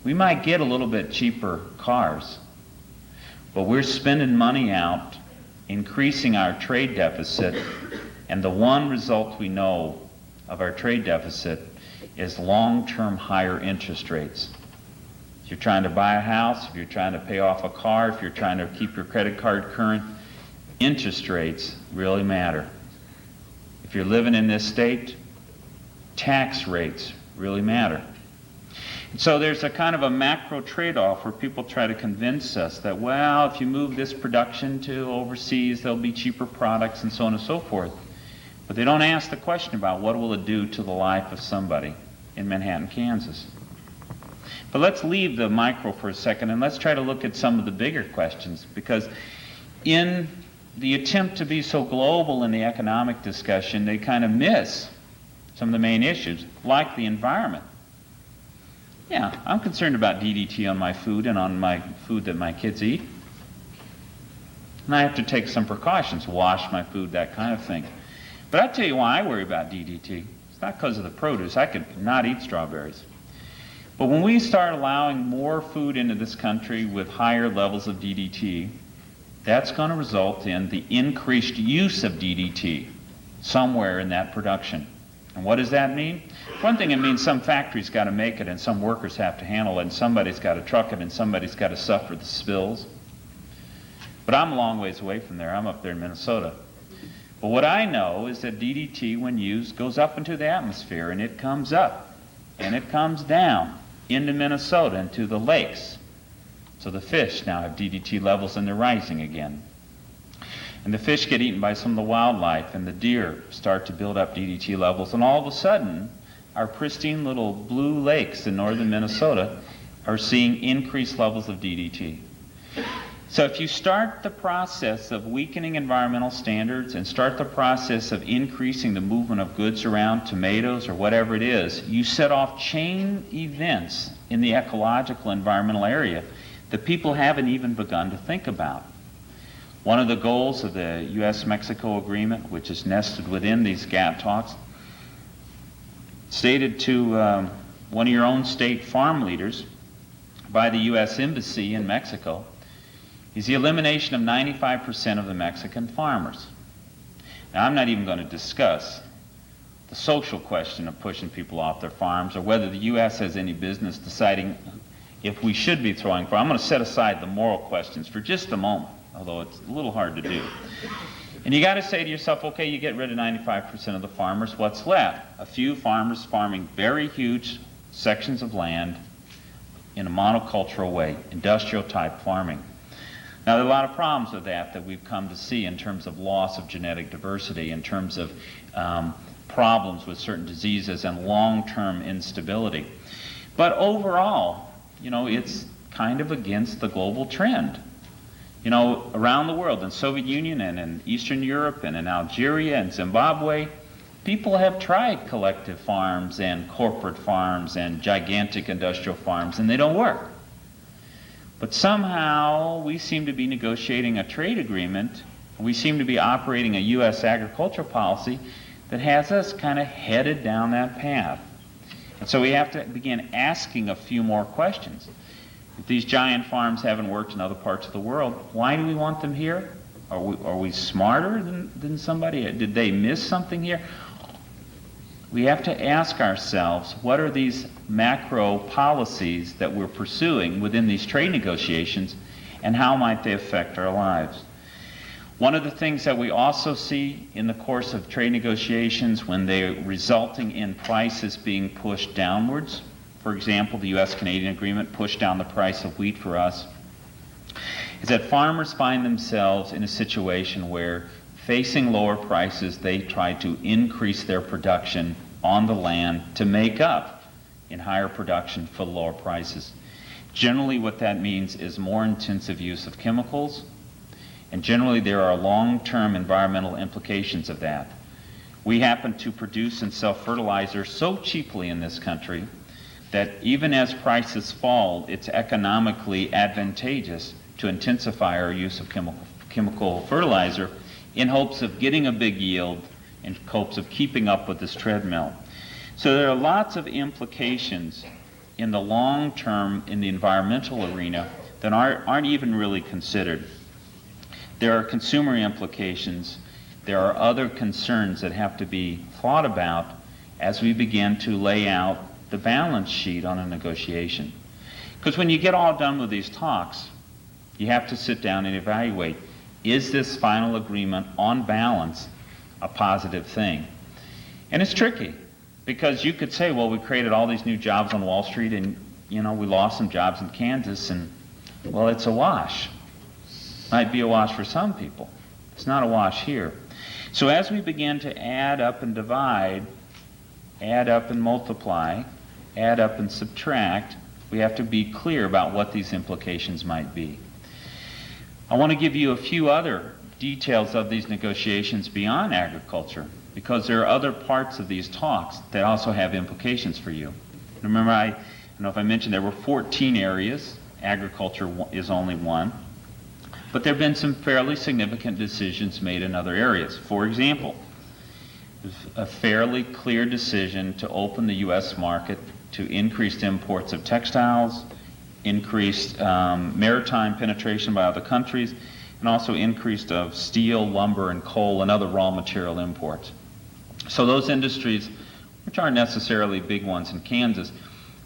We might get a little bit cheaper cars, but we're spending money out, increasing our trade deficit, and the one result we know of our trade deficit is long-term higher interest rates. If you're trying to buy a house, if you're trying to pay off a car, if you're trying to keep your credit card current, interest rates really matter. If you're living in this state, tax rates really matter. And so there's a kind of a macro trade-off where people try to convince us that, well, if you move this production to overseas, there'll be cheaper products and so on and so forth. But they don't ask the question about what will it do to the life of somebody in Manhattan, Kansas. But let's leave the micro for a second and let's try to look at some of the bigger questions, because in the attempt to be so global in the economic discussion, they kind of miss some of the main issues, like the environment. Yeah, I'm concerned about DDT on my food and on my food that my kids eat. And I have to take some precautions, wash my food, that kind of thing. But I'll tell you why I worry about DDT. It's not because of the produce. I could not eat strawberries. But when we start allowing more food into this country with higher levels of DDT, that's going to result in the increased use of DDT somewhere in that production. And what does that mean? One thing, it means some factory's got to make it, and some workers have to handle it, and somebody's got to truck it, and somebody's got to suffer the spills. But I'm a long ways away from there. I'm up there in Minnesota. But what I know is that DDT, when used, goes up into the atmosphere, and it comes up, and it comes down into Minnesota, into the lakes. So the fish now have DDT levels, and they're rising again. And the fish get eaten by some of the wildlife, and the deer start to build up DDT levels, and all of a sudden, our pristine little blue lakes in northern Minnesota are seeing increased levels of DDT. So if you start the process of weakening environmental standards and start the process of increasing the movement of goods around, tomatoes or whatever it is, you set off chain events in the ecological environmental area that people haven't even begun to think about. One of the goals of the U.S.-Mexico agreement, which is nested within these GATT talks, stated to one of your own state farm leaders by the U.S. Embassy in Mexico, is the elimination of 95% of the Mexican farmers. Now, I'm not even going to discuss the social question of pushing people off their farms or whether the U.S. has any business deciding if we should be throwing farms. I'm going to set aside the moral questions for just a moment, although it's a little hard to do. And you got to say to yourself, okay, you get rid of 95% of the farmers, what's left? A few farmers farming very huge sections of land in a monocultural way, industrial type farming. Now, there are a lot of problems with that we've come to see in terms of loss of genetic diversity, in terms of problems with certain diseases and long-term instability. But overall, it's kind of against the global trend. Around the world, in Soviet Union and in Eastern Europe and in Algeria and Zimbabwe, people have tried collective farms and corporate farms and gigantic industrial farms, and they don't work. But somehow we seem to be negotiating a trade agreement, we seem to be operating a U.S. agricultural policy that has us kind of headed down that path. And so we have to begin asking a few more questions. If these giant farms haven't worked in other parts of the world, why do we want them here? Are we smarter than somebody? Did they miss something here? We have to ask ourselves, what are these macro policies that we're pursuing within these trade negotiations, and how might they affect our lives? One of the things that we also see in the course of trade negotiations when they're resulting in prices being pushed downwards for example, the U.S.-Canadian agreement pushed down the price of wheat for us, is that farmers find themselves in a situation where, facing lower prices, they try to increase their production on the land to make up in higher production for lower prices. Generally, what that means is more intensive use of chemicals, and generally there are long-term environmental implications of that. We happen to produce and sell fertilizer so cheaply in this country that even as prices fall, it's economically advantageous to intensify our use of chemical fertilizer in hopes of getting a big yield, in hopes of keeping up with this treadmill. So there are lots of implications in the long term in the environmental arena that aren't even really considered. There are consumer implications. There are other concerns that have to be thought about as we begin to lay out the balance sheet on a negotiation. Because when you get all done with these talks, you have to sit down and evaluate, is this final agreement on balance a positive thing? And it's tricky, because you could say, well, we created all these new jobs on Wall Street and, we lost some jobs in Kansas, and, well, it's a wash. Might be a wash for some people. It's not a wash here. So as we begin to add up and divide, add up and multiply, add up and subtract, we have to be clear about what these implications might be. I want to give you a few other details of these negotiations beyond agriculture, because there are other parts of these talks that also have implications for you. Remember, I don't know if I mentioned there were 14 areas. Agriculture is only one. But there have been some fairly significant decisions made in other areas. For example, a fairly clear decision to open the U.S. market to increased imports of textiles, increased maritime penetration by other countries, and also increased of steel, lumber, and coal and other raw material imports. So those industries, which aren't necessarily big ones in Kansas,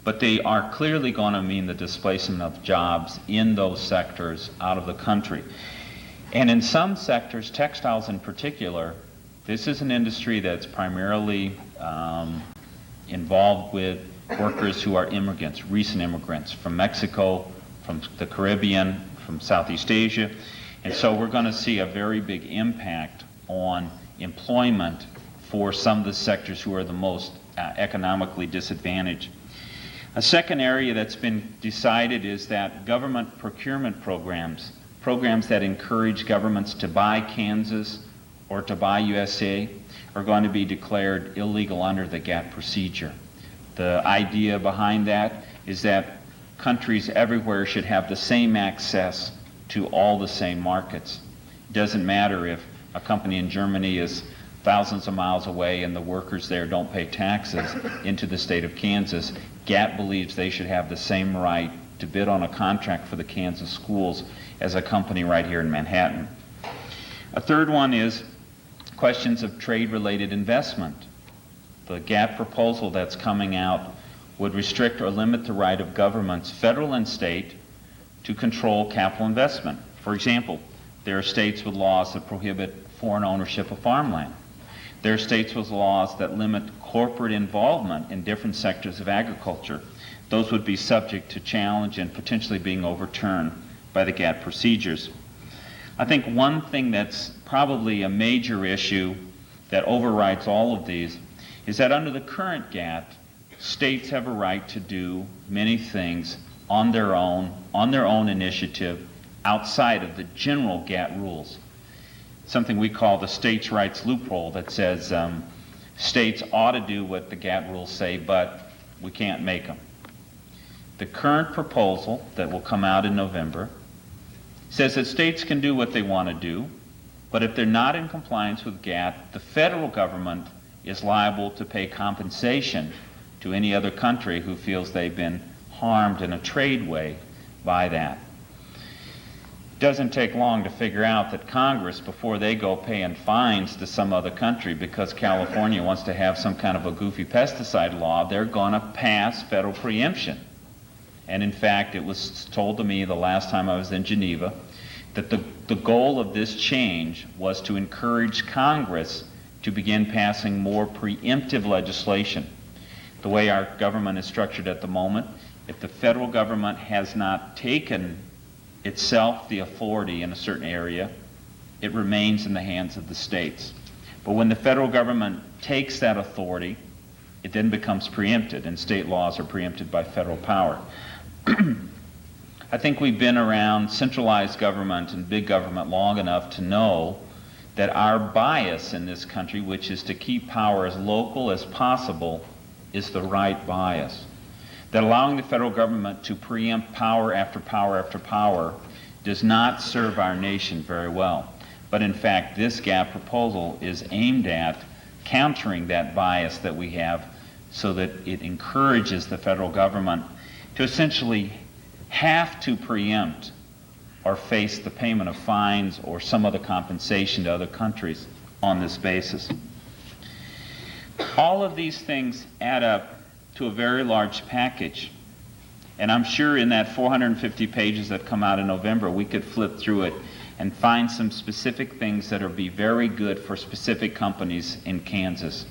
but they are clearly going to mean the displacement of jobs in those sectors out of the country. And in some sectors, textiles in particular, this is an industry that's primarily involved with workers who are immigrants, recent immigrants from Mexico, from the Caribbean, from Southeast Asia. And so we're going to see a very big impact on employment for some of the sectors who are the most economically disadvantaged. A second area that's been decided is that government procurement programs that encourage governments to buy Kansas or to buy USA, are going to be declared illegal under the GATT procedure. The idea behind that is that countries everywhere should have the same access to all the same markets. It doesn't matter if a company in Germany is thousands of miles away and the workers there don't pay taxes into the state of Kansas. GATT believes they should have the same right to bid on a contract for the Kansas schools as a company right here in Manhattan. A third one is questions of trade-related investment. The GATT proposal that's coming out would restrict or limit the right of governments, federal and state, to control capital investment. For example, there are states with laws that prohibit foreign ownership of farmland. There are states with laws that limit corporate involvement in different sectors of agriculture. Those would be subject to challenge and potentially being overturned by the GATT procedures. I think one thing that's probably a major issue that overrides all of these is that under the current GATT, states have a right to do many things on their own initiative outside of the general GATT rules. Something we call the states' rights loophole that says states ought to do what the GATT rules say, but we can't make them. The current proposal that will come out in November says that states can do what they want to do, but if they're not in compliance with GATT, the federal government is liable to pay compensation to any other country who feels they've been harmed in a trade way by that. It doesn't take long to figure out that Congress, before they go paying fines to some other country because California wants to have some kind of a goofy pesticide law, they're going to pass federal preemption. And in fact, it was told to me the last time I was in Geneva that the goal of this change was to encourage Congress to begin passing more preemptive legislation. the way our government is structured at the moment, if the federal government has not taken itself the authority in a certain area, it remains in the hands of the states. But when the federal government takes that authority, it then becomes preempted, and state laws are preempted by federal power. I think we've been around centralized government and big government long enough to know that our bias in this country, which is to keep power as local as possible, is the right bias. That allowing the federal government to preempt power after power after power does not serve our nation very well. But in fact, this GAP proposal is aimed at countering that bias that we have so that it encourages the federal government to essentially have to preempt or face the payment of fines or some other compensation to other countries on this basis. All of these things add up to a very large package. And I'm sure in that 450 pages that come out in November, we could flip through it and find some specific things that will be very good for specific companies in Kansas.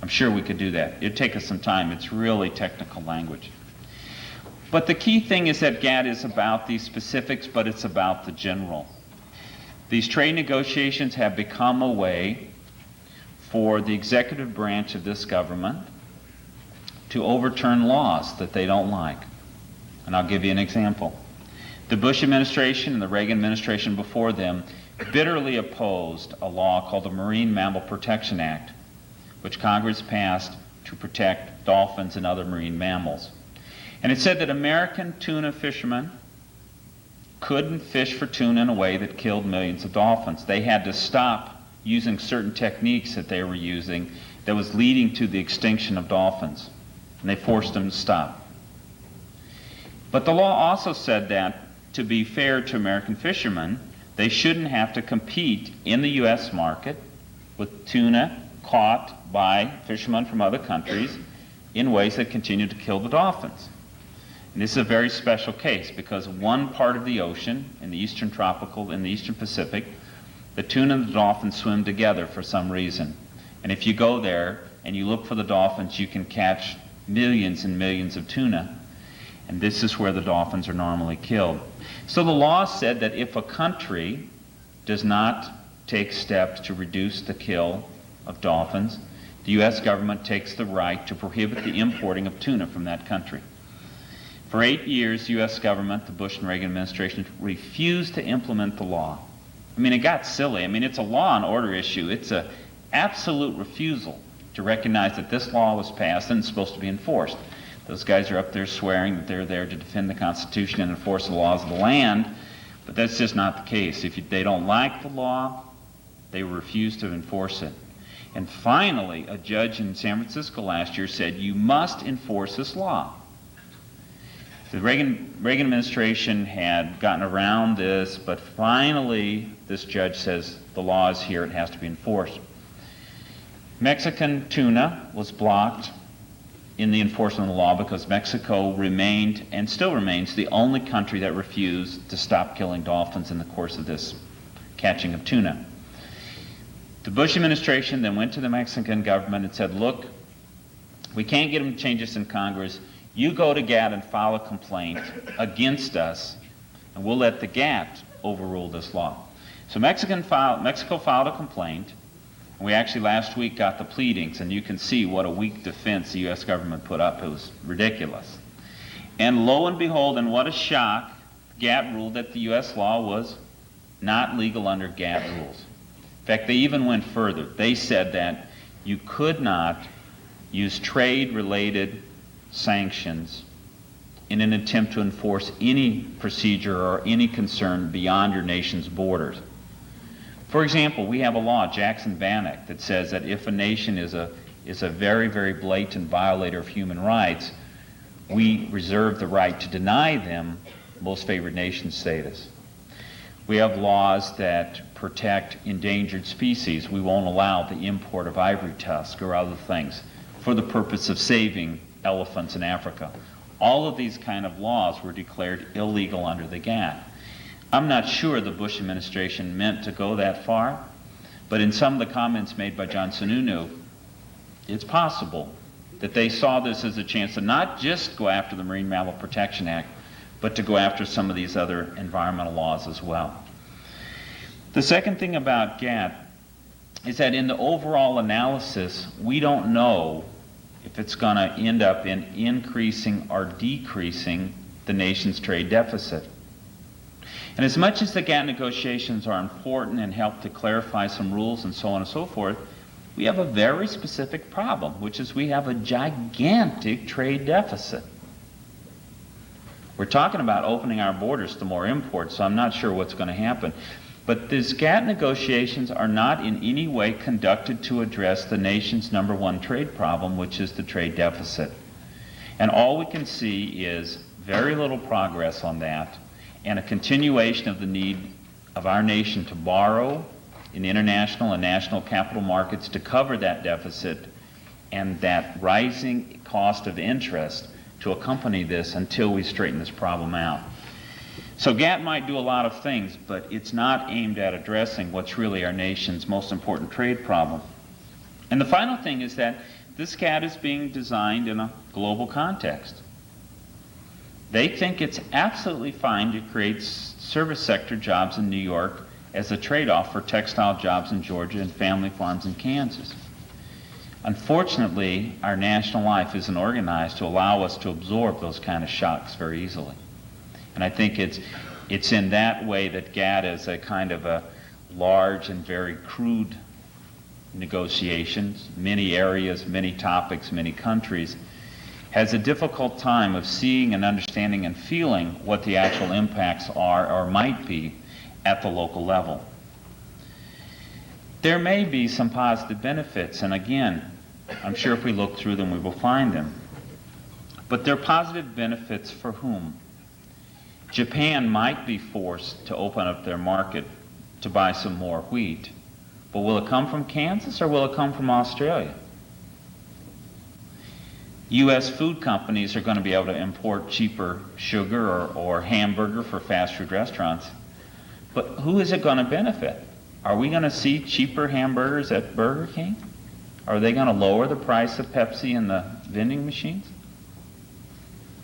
I'm sure we could do that. It'd take us some time. It's really technical language. But the key thing is that GATT is about these specifics, but it's about the general. These trade negotiations have become a way for the executive branch of this government to overturn laws that they don't like. And I'll give you an example. The Bush administration and the Reagan administration before them bitterly opposed a law called the Marine Mammal Protection Act, which Congress passed to protect dolphins and other marine mammals. And it said that American tuna fishermen couldn't fish for tuna in a way that killed millions of dolphins. They had to stop using certain techniques that they were using that was leading to the extinction of dolphins. And they forced them to stop. But the law also said that, to be fair to American fishermen, they shouldn't have to compete in the U.S. market with tuna caught by fishermen from other countries in ways that continue to kill the dolphins. And this is a very special case because one part of the ocean, in the eastern Pacific, the tuna and the dolphins swim together for some reason. And if you go there and you look for the dolphins, you can catch millions and millions of tuna. And this is where the dolphins are normally killed. So the law said that if a country does not take steps to reduce the kill of dolphins, the U.S. government takes the right to prohibit the importing of tuna from that country. For 8 years, the U.S. government, the Bush and Reagan administration, refused to implement the law. I mean, it got silly. I mean, it's a law and order issue. It's an absolute refusal to recognize that this law was passed and it's supposed to be enforced. Those guys are up there swearing that they're there to defend the Constitution and enforce the laws of the land, but that's just not the case. If they don't like the law, they refuse to enforce it. And finally, a judge in San Francisco last year said, you must enforce this law. The Reagan administration had gotten around this, but finally this judge says the law is here, it has to be enforced. Mexican tuna was blocked in the enforcement of the law because Mexico remained, and still remains, the only country that refused to stop killing dolphins in the course of this catching of tuna. The Bush administration then went to the Mexican government and said, look, we can't get them to change this in Congress. You go to GATT and file a complaint against us, and we'll let the GATT overrule this law. So Mexico filed a complaint, and we actually last week got the pleadings, and you can see what a weak defense the U.S. government put up. It was ridiculous. And lo and behold, and what a shock, GATT ruled that the U.S. law was not legal under GATT rules. In fact, they even went further. They said that you could not use trade-related sanctions in an attempt to enforce any procedure or any concern beyond your nation's borders. For example, we have a law, Jackson-Vanik, that says that if a nation is a very, very blatant violator of human rights, we reserve the right to deny them most favored nation status. We have laws that protect endangered species. We won't allow the import of ivory tusk or other things for the purpose of saving elephants in Africa. All of these kind of laws were declared illegal under the GATT. I'm not sure the Bush administration meant to go that far, but in some of the comments made by John Sununu, it's possible that they saw this as a chance to not just go after the Marine Mammal Protection Act, but to go after some of these other environmental laws as well. The second thing about GATT is that in the overall analysis, we don't know if it's going to end up in increasing or decreasing the nation's trade deficit. And as much as the GATT negotiations are important and help to clarify some rules and so on and so forth, we have a very specific problem, which is we have a gigantic trade deficit. We're talking about opening our borders to more imports, so I'm not sure what's going to happen. But these GATT negotiations are not in any way conducted to address the nation's number one trade problem, which is the trade deficit. And all we can see is very little progress on that, and a continuation of the need of our nation to borrow in international and national capital markets to cover that deficit, and that rising cost of interest to accompany this until we straighten this problem out. So GATT might do a lot of things, but it's not aimed at addressing what's really our nation's most important trade problem. And the final thing is that this GATT is being designed in a global context. They think it's absolutely fine to create service sector jobs in New York as a trade-off for textile jobs in Georgia and family farms in Kansas. Unfortunately, our national life isn't organized to allow us to absorb those kind of shocks very easily. And I think it's in that way that GATT is a kind of a large and very crude negotiations, many areas, many topics, many countries, has a difficult time of seeing and understanding and feeling what the actual impacts are or might be at the local level. There may be some positive benefits, and again, I'm sure if we look through them, we will find them. But they're positive benefits for whom? Japan might be forced to open up their market to buy some more wheat, but will it come from Kansas or will it come from Australia? U.S. food companies are going to be able to import cheaper sugar or hamburger for fast food restaurants, but who is it going to benefit? Are we going to see cheaper hamburgers at Burger King? Are they going to lower the price of Pepsi in the vending machines?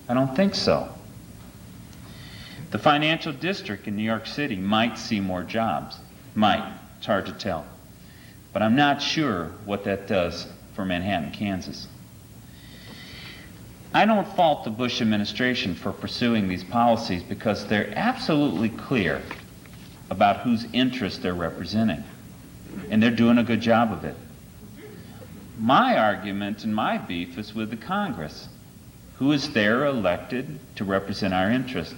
I don't think so. The financial district in New York City might see more jobs. Might. It's hard to tell. But I'm not sure what that does for Manhattan, Kansas. I don't fault the Bush administration for pursuing these policies because they're absolutely clear about whose interests they're representing. And they're doing a good job of it. My argument and my beef is with the Congress, who is there elected to represent our interests.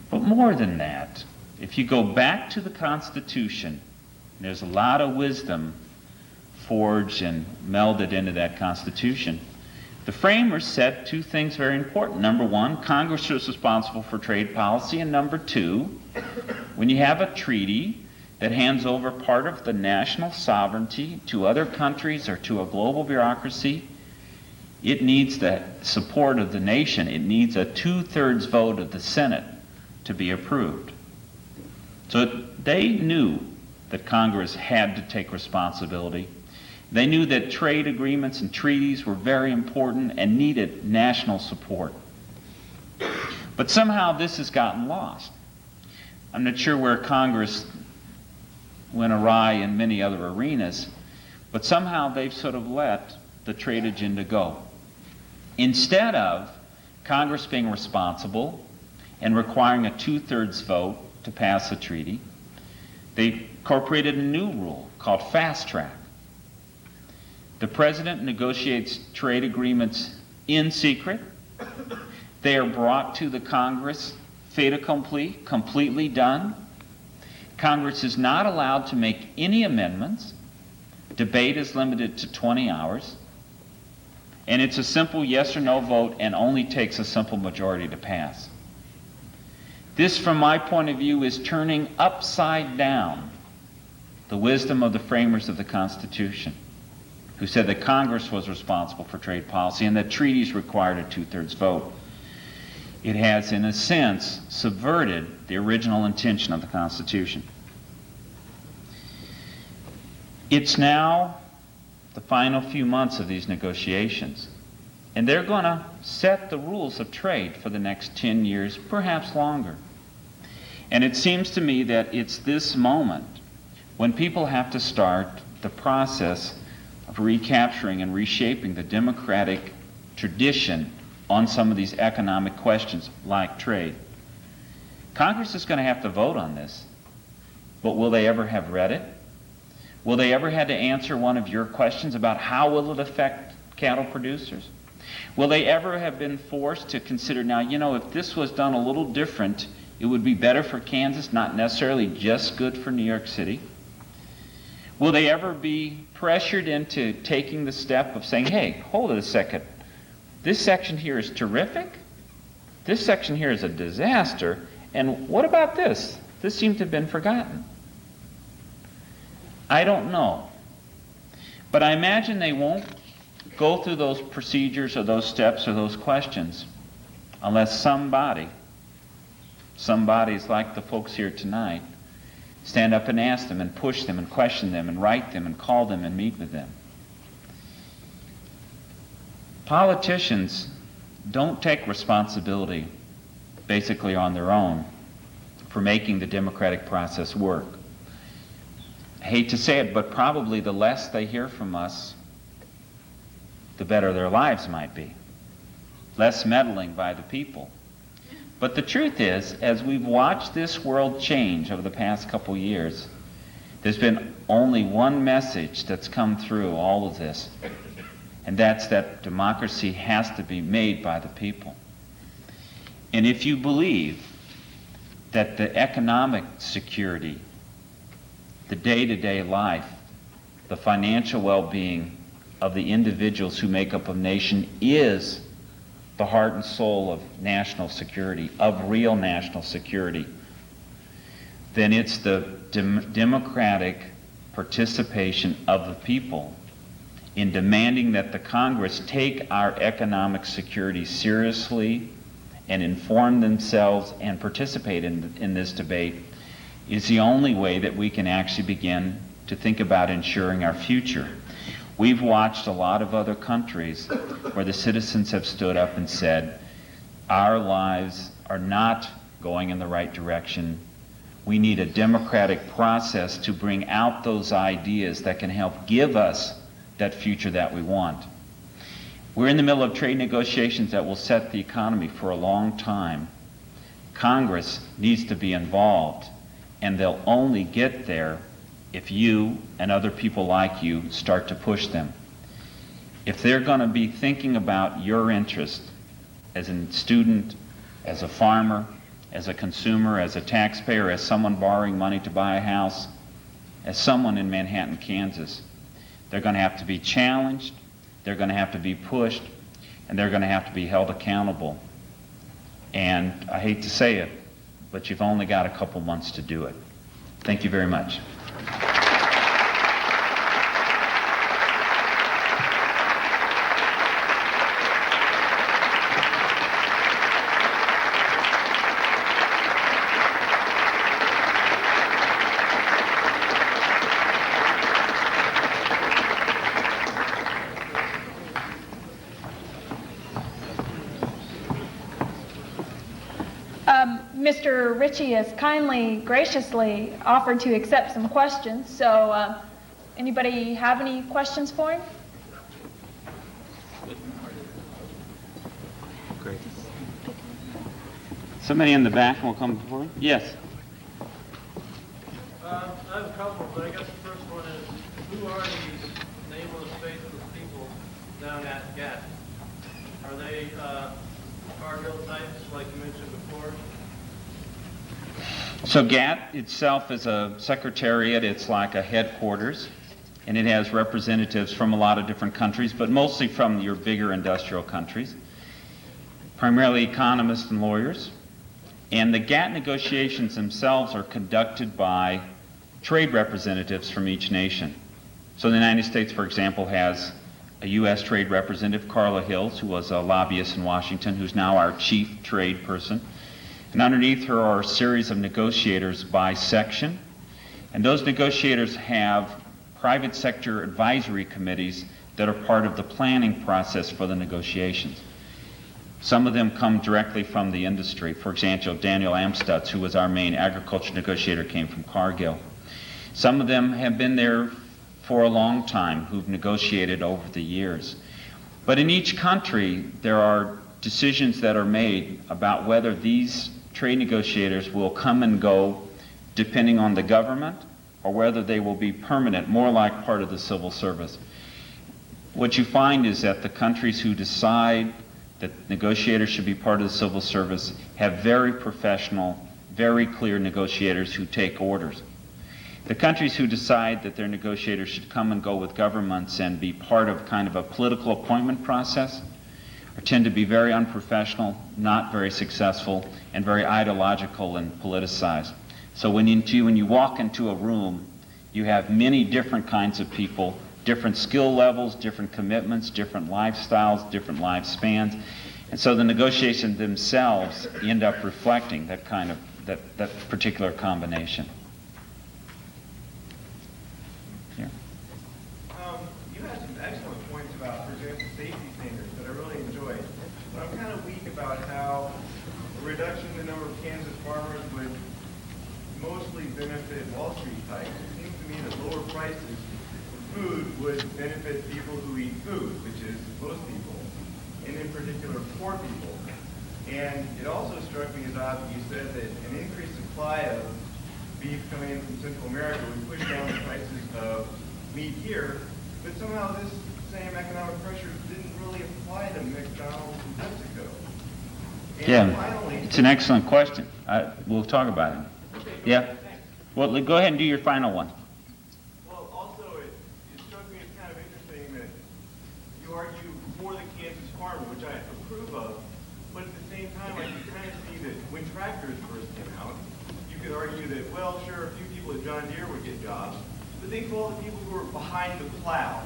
But more than that, if you go back to the Constitution, there's a lot of wisdom forged and melded into that Constitution. The framers said two things very important. Number one, Congress is responsible for trade policy. And number two, when you have a treaty that hands over part of the national sovereignty to other countries or to a global bureaucracy, it needs the support of the nation. It needs a 2/3 vote of the Senate to be approved. So they knew that Congress had to take responsibility. They knew that trade agreements and treaties were very important and needed national support. But somehow this has gotten lost. I'm not sure where Congress went awry in many other arenas, but somehow they've sort of let the trade agenda go. Instead of Congress being responsible and requiring a 2/3 vote to pass a treaty, they incorporated a new rule called fast track. The president negotiates trade agreements in secret. They are brought to the Congress fait accompli, completely done. Congress is not allowed to make any amendments. Debate is limited to 20 hours. And it's a simple yes or no vote and only takes a simple majority to pass. This, from my point of view, is turning upside down the wisdom of the framers of the Constitution, who said that Congress was responsible for trade policy and that treaties required a 2/3 vote. It has, in a sense, subverted the original intention of the Constitution. It's now the final few months of these negotiations. And they're going to set the rules of trade for the next 10 years, perhaps longer. And it seems to me that it's this moment when people have to start the process of recapturing and reshaping the democratic tradition on some of these economic questions like trade. Congress is going to have to vote on this, but will they ever have read it? Will they ever have to answer one of your questions about how will it affect cattle producers? Will they ever have been forced to consider, now, if this was done a little different, it would be better for Kansas, not necessarily just good for New York City? Will they ever be pressured into taking the step of saying, hey, hold it a second, this section here is terrific, this section here is a disaster, and what about this? This seemed to have been forgotten. I don't know. But I imagine they won't go through those procedures or those steps or those questions unless somebody's like the folks here tonight, stand up and ask them and push them and question them and write them and call them and meet with them. Politicians don't take responsibility basically on their own for making the democratic process work. I hate to say it, but probably the less they hear from us, the better their lives might be. Less meddling by the people. But the truth is, as we've watched this world change over the past couple years, there's been only one message that's come through all of this, and that's that democracy has to be made by the people. And if you believe that the economic security, the day-to-day life, the financial well-being of the individuals who make up a nation is the heart and soul of national security, of real national security, then it's the democratic participation of the people in demanding that the Congress take our economic security seriously and inform themselves and participate in this debate is the only way that we can actually begin to think about ensuring our future. We've watched a lot of other countries where the citizens have stood up and said, our lives are not going in the right direction. We need a democratic process to bring out those ideas that can help give us that future that we want. We're in the middle of trade negotiations that will set the economy for a long time. Congress needs to be involved, and they'll only get there if you and other people like you start to push them. If they're going to be thinking about your interest as a student, as a farmer, as a consumer, as a taxpayer, as someone borrowing money to buy a house, as someone in Manhattan, Kansas, they're going to have to be challenged, they're going to have to be pushed, and they're going to have to be held accountable. And I hate to say it, but you've only got a couple months to do it. Thank you very much. Mr. Ritchie has kindly, graciously offered to accept some questions. So, anybody have any questions for him? Great. Somebody in the back will come forward. Yes. I have a couple, but I guess the first one is, who are these nameless, faceless people down at GATT? Are they Cargill types like you mentioned before? So GATT itself is a secretariat. It's like a headquarters, and it has representatives from a lot of different countries, but mostly from your bigger industrial countries, primarily economists and lawyers. And the GATT negotiations themselves are conducted by trade representatives from each nation. So the United States, for example, has a U.S. trade representative, Carla Hills, who was a lobbyist in Washington, who's now our chief trade person. And underneath her are a series of negotiators by section. And those negotiators have private sector advisory committees that are part of the planning process for the negotiations. Some of them come directly from the industry. For example, Daniel Amstutz, who was our main agriculture negotiator, came from Cargill. Some of them have been there for a long time, who've negotiated over the years. But in each country, there are decisions that are made about whether these trade negotiators will come and go depending on the government, or whether they will be permanent, more like part of the civil service. What you find is that the countries who decide that negotiators should be part of the civil service have very professional, very clear negotiators who take orders. The countries who decide that their negotiators should come and go with governments and be part of kind of a political appointment process tend to be very unprofessional, not very successful, and very ideological and politicized. So when you walk into a room, you have many different kinds of people, different skill levels, different commitments, different lifestyles, different lifespans. And so the negotiations themselves end up reflecting that kind of, that particular combination. Here. You had some excellent points about, for example, safety standards that I really enjoyed. But I'm kind of weak about how a reduction in the number of Kansas farmers would mostly benefit Wall Street types. It seems to me that lower prices for food would benefit people who eat food, which is most people, and in particular poor people. And it also struck me as odd that you said that an increased supply of beef coming in from Central America would push down the prices of meat here, but somehow this same economic pressure didn't really apply to McDonald's in Mexico. And Yeah, finally, it's an excellent question. We'll talk about it. Yeah? Well, go ahead and do your final one. well, also it struck me as kind of interesting that you argue for the Kansas farmer, which I approve of, but at the same time, I can kind of see that when tractors first came out, you could argue that, well, sure, a few people at John Deere would get jobs, but think of all the people who are behind the plow,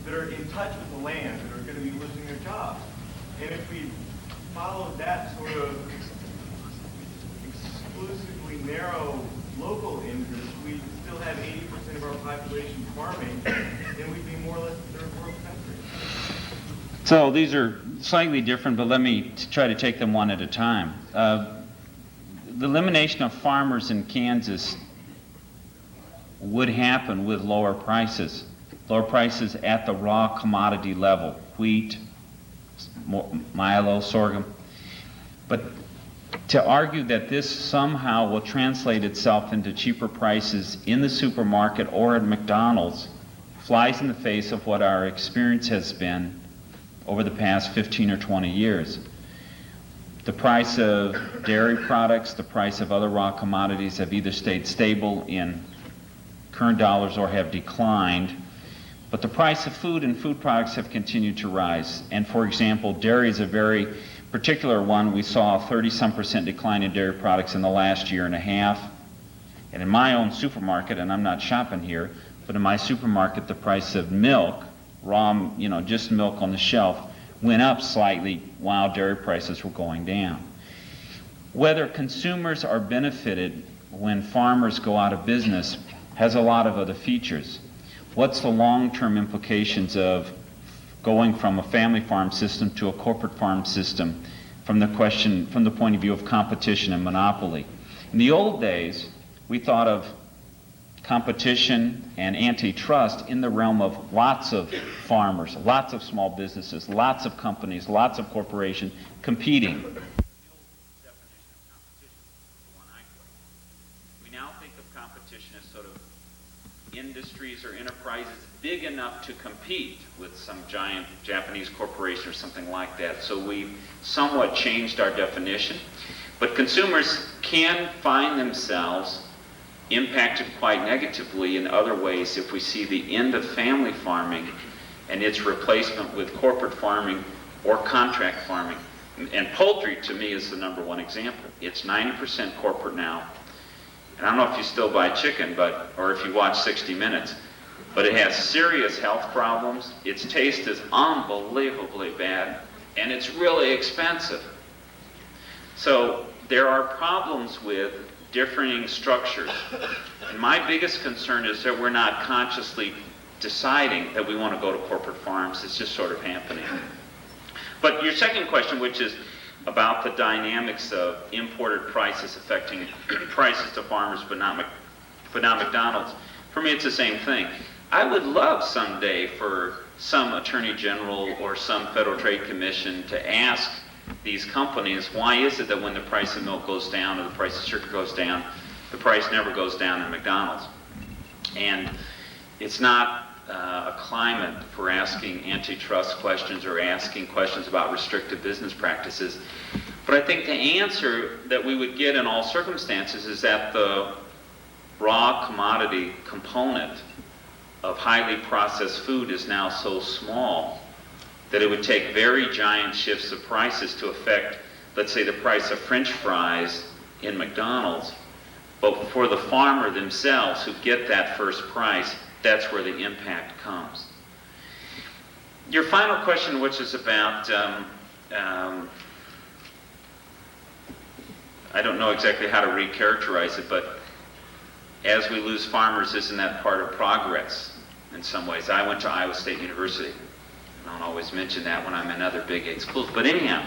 that are in touch with the land, that are going to be losing their jobs. And if we followed that sort of exclusively narrow local interest, we'd still have 80% of our population farming, and we'd be more or less a third world country. So these are slightly different, but let me try to take them one at a time. The elimination of farmers in Kansas would happen with lower prices at the raw commodity level, wheat, milo, sorghum. But to argue that this somehow will translate itself into cheaper prices in the supermarket or at McDonald's flies in the face of what our experience has been over the past 15 or 20 years. The price of dairy products, the price of other raw commodities have either stayed stable in current dollars or have declined. But the price of food and food products have continued to rise. And for example, dairy is a very particular one. We saw a 30-some% decline in dairy products in the last year and a half. And in my own supermarket, and I'm not shopping here, but in my supermarket, the price of milk, raw, just milk on the shelf, went up slightly while dairy prices were going down. Whether consumers are benefited when farmers go out of business has a lot of other features. What's the long-term implications of going from a family farm system to a corporate farm system from the point of view of competition and monopoly? In the old days, we thought of competition and antitrust in the realm of lots of farmers, lots of small businesses, lots of companies, lots of corporations competing. We now think of competition as sort of industries or enterprises big enough to compete with some giant Japanese corporation or something like that. So we've somewhat changed our definition. But consumers can find themselves impacted quite negatively in other ways if we see the end of family farming and its replacement with corporate farming or contract farming. And poultry, to me, is the number one example. It's 90% corporate now. And I don't know if you still buy chicken, or if you watch 60 Minutes, but it has serious health problems. Its taste is unbelievably bad, and it's really expensive. So there are problems with differing structures. And my biggest concern is that we're not consciously deciding that we want to go to corporate farms. It's just sort of happening. But your second question, which is about the dynamics of imported prices affecting prices to farmers, but not McDonald's, for me it's the same thing. I would love someday for some attorney general or some Federal Trade Commission to ask these companies, why is it that when the price of milk goes down or the price of sugar goes down, the price never goes down in McDonald's? And it's not a climate for asking antitrust questions or asking questions about restrictive business practices. But I think the answer that we would get in all circumstances is that the raw commodity component of highly processed food is now so small that it would take very giant shifts of prices to affect, let's say, the price of French fries in McDonald's. But for the farmer themselves who get that first price, that's where the impact comes. Your final question, which is about, I don't know exactly how to recharacterize it, but as we lose farmers, isn't that part of progress in some ways? I went to Iowa State University. I don't always mention that when I'm in other big 8 schools, but anyhow.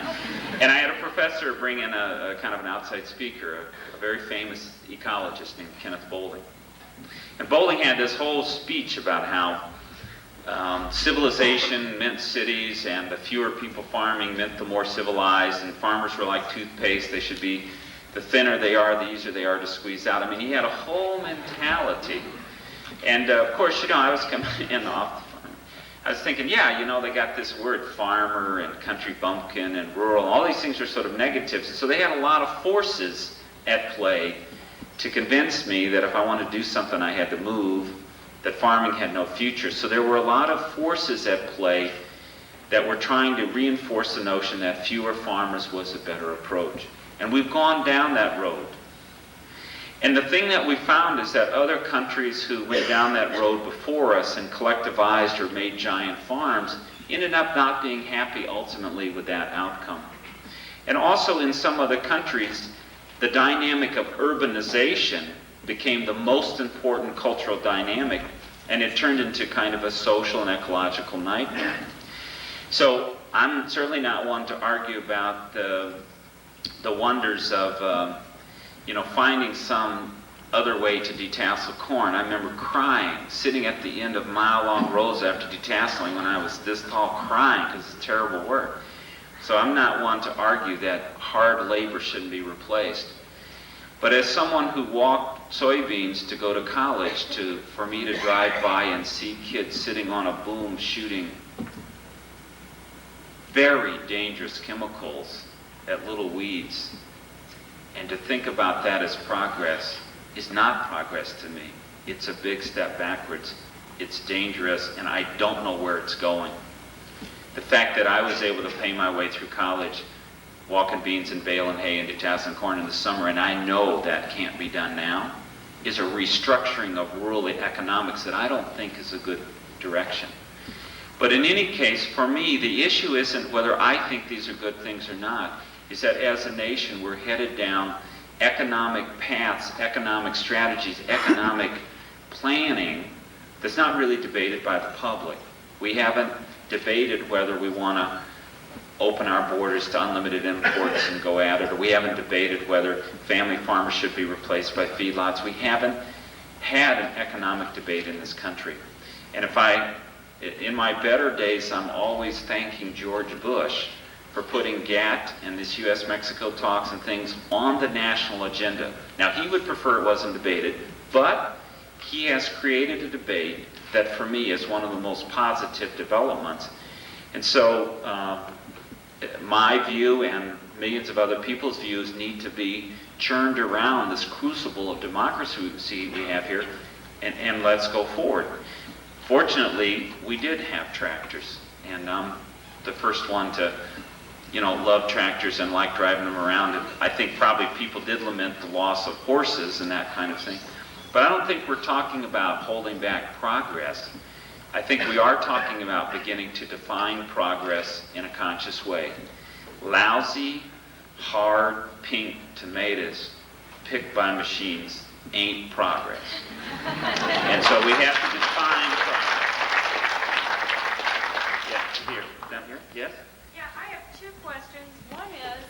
And I had a professor bring in a kind of an outside speaker, a very famous ecologist named Kenneth Boulding. And Boulding had this whole speech about how civilization meant cities, and the fewer people farming meant the more civilized, and farmers were like toothpaste. They should be, the thinner they are, the easier they are to squeeze out. I mean, he had a whole mentality. And of course, you know, I was coming in off the farm. I was thinking, yeah, you know, they got this word farmer and country bumpkin and rural. All these things are sort of negatives. So they had a lot of forces at play to convince me that if I wanted to do something, I had to move, that farming had no future. So there were a lot of forces at play that were trying to reinforce the notion that fewer farmers was a better approach. And we've gone down that road. And the thing that we found is that other countries who went down that road before us and collectivized or made giant farms ended up not being happy ultimately with that outcome. And also in some other countries, the dynamic of urbanization became the most important cultural dynamic, and it turned into kind of a social and ecological nightmare. So I'm certainly not one to argue about the wonders of finding some other way to detassel corn. I remember crying, sitting at the end of mile-long rows after detasseling when I was this tall, crying because it's terrible work. So I'm not one to argue that hard labor shouldn't be replaced. But as someone who walked soybeans to go to college, for me to drive by and see kids sitting on a boom shooting very dangerous chemicals at little weeds, and to think about that as progress is not progress to me. It's a big step backwards. It's dangerous, and I don't know where it's going. The fact that I was able to pay my way through college, walking beans and baling hay and detasseling corn in the summer, and I know that can't be done now, is a restructuring of rural economics that I don't think is a good direction. But in any case, for me, the issue isn't whether I think these are good things or not, is that as a nation we're headed down economic paths, economic strategies, economic planning that's not really debated by the public. We haven't debated whether we want to open our borders to unlimited imports and go at it, or we haven't debated whether family farmers should be replaced by feedlots. We haven't had an economic debate in this country. And in my better days, I'm always thanking George Bush for putting GATT and this U.S.-Mexico talks and things on the national agenda. Now, he would prefer it wasn't debated, but he has created a debate that for me is one of the most positive developments. And so my view and millions of other people's views need to be churned around this crucible of democracy we have here, and let's go forward. Fortunately, we did have tractors, and I'm the first one to love tractors and like driving them around. And I think probably people did lament the loss of horses and that kind of thing. But I don't think we're talking about holding back progress. I think we are talking about beginning to define progress in a conscious way. Lousy, hard, pink tomatoes picked by machines ain't progress. And so we have to define progress. Here, down here, yes? Yeah, I have two questions. One is,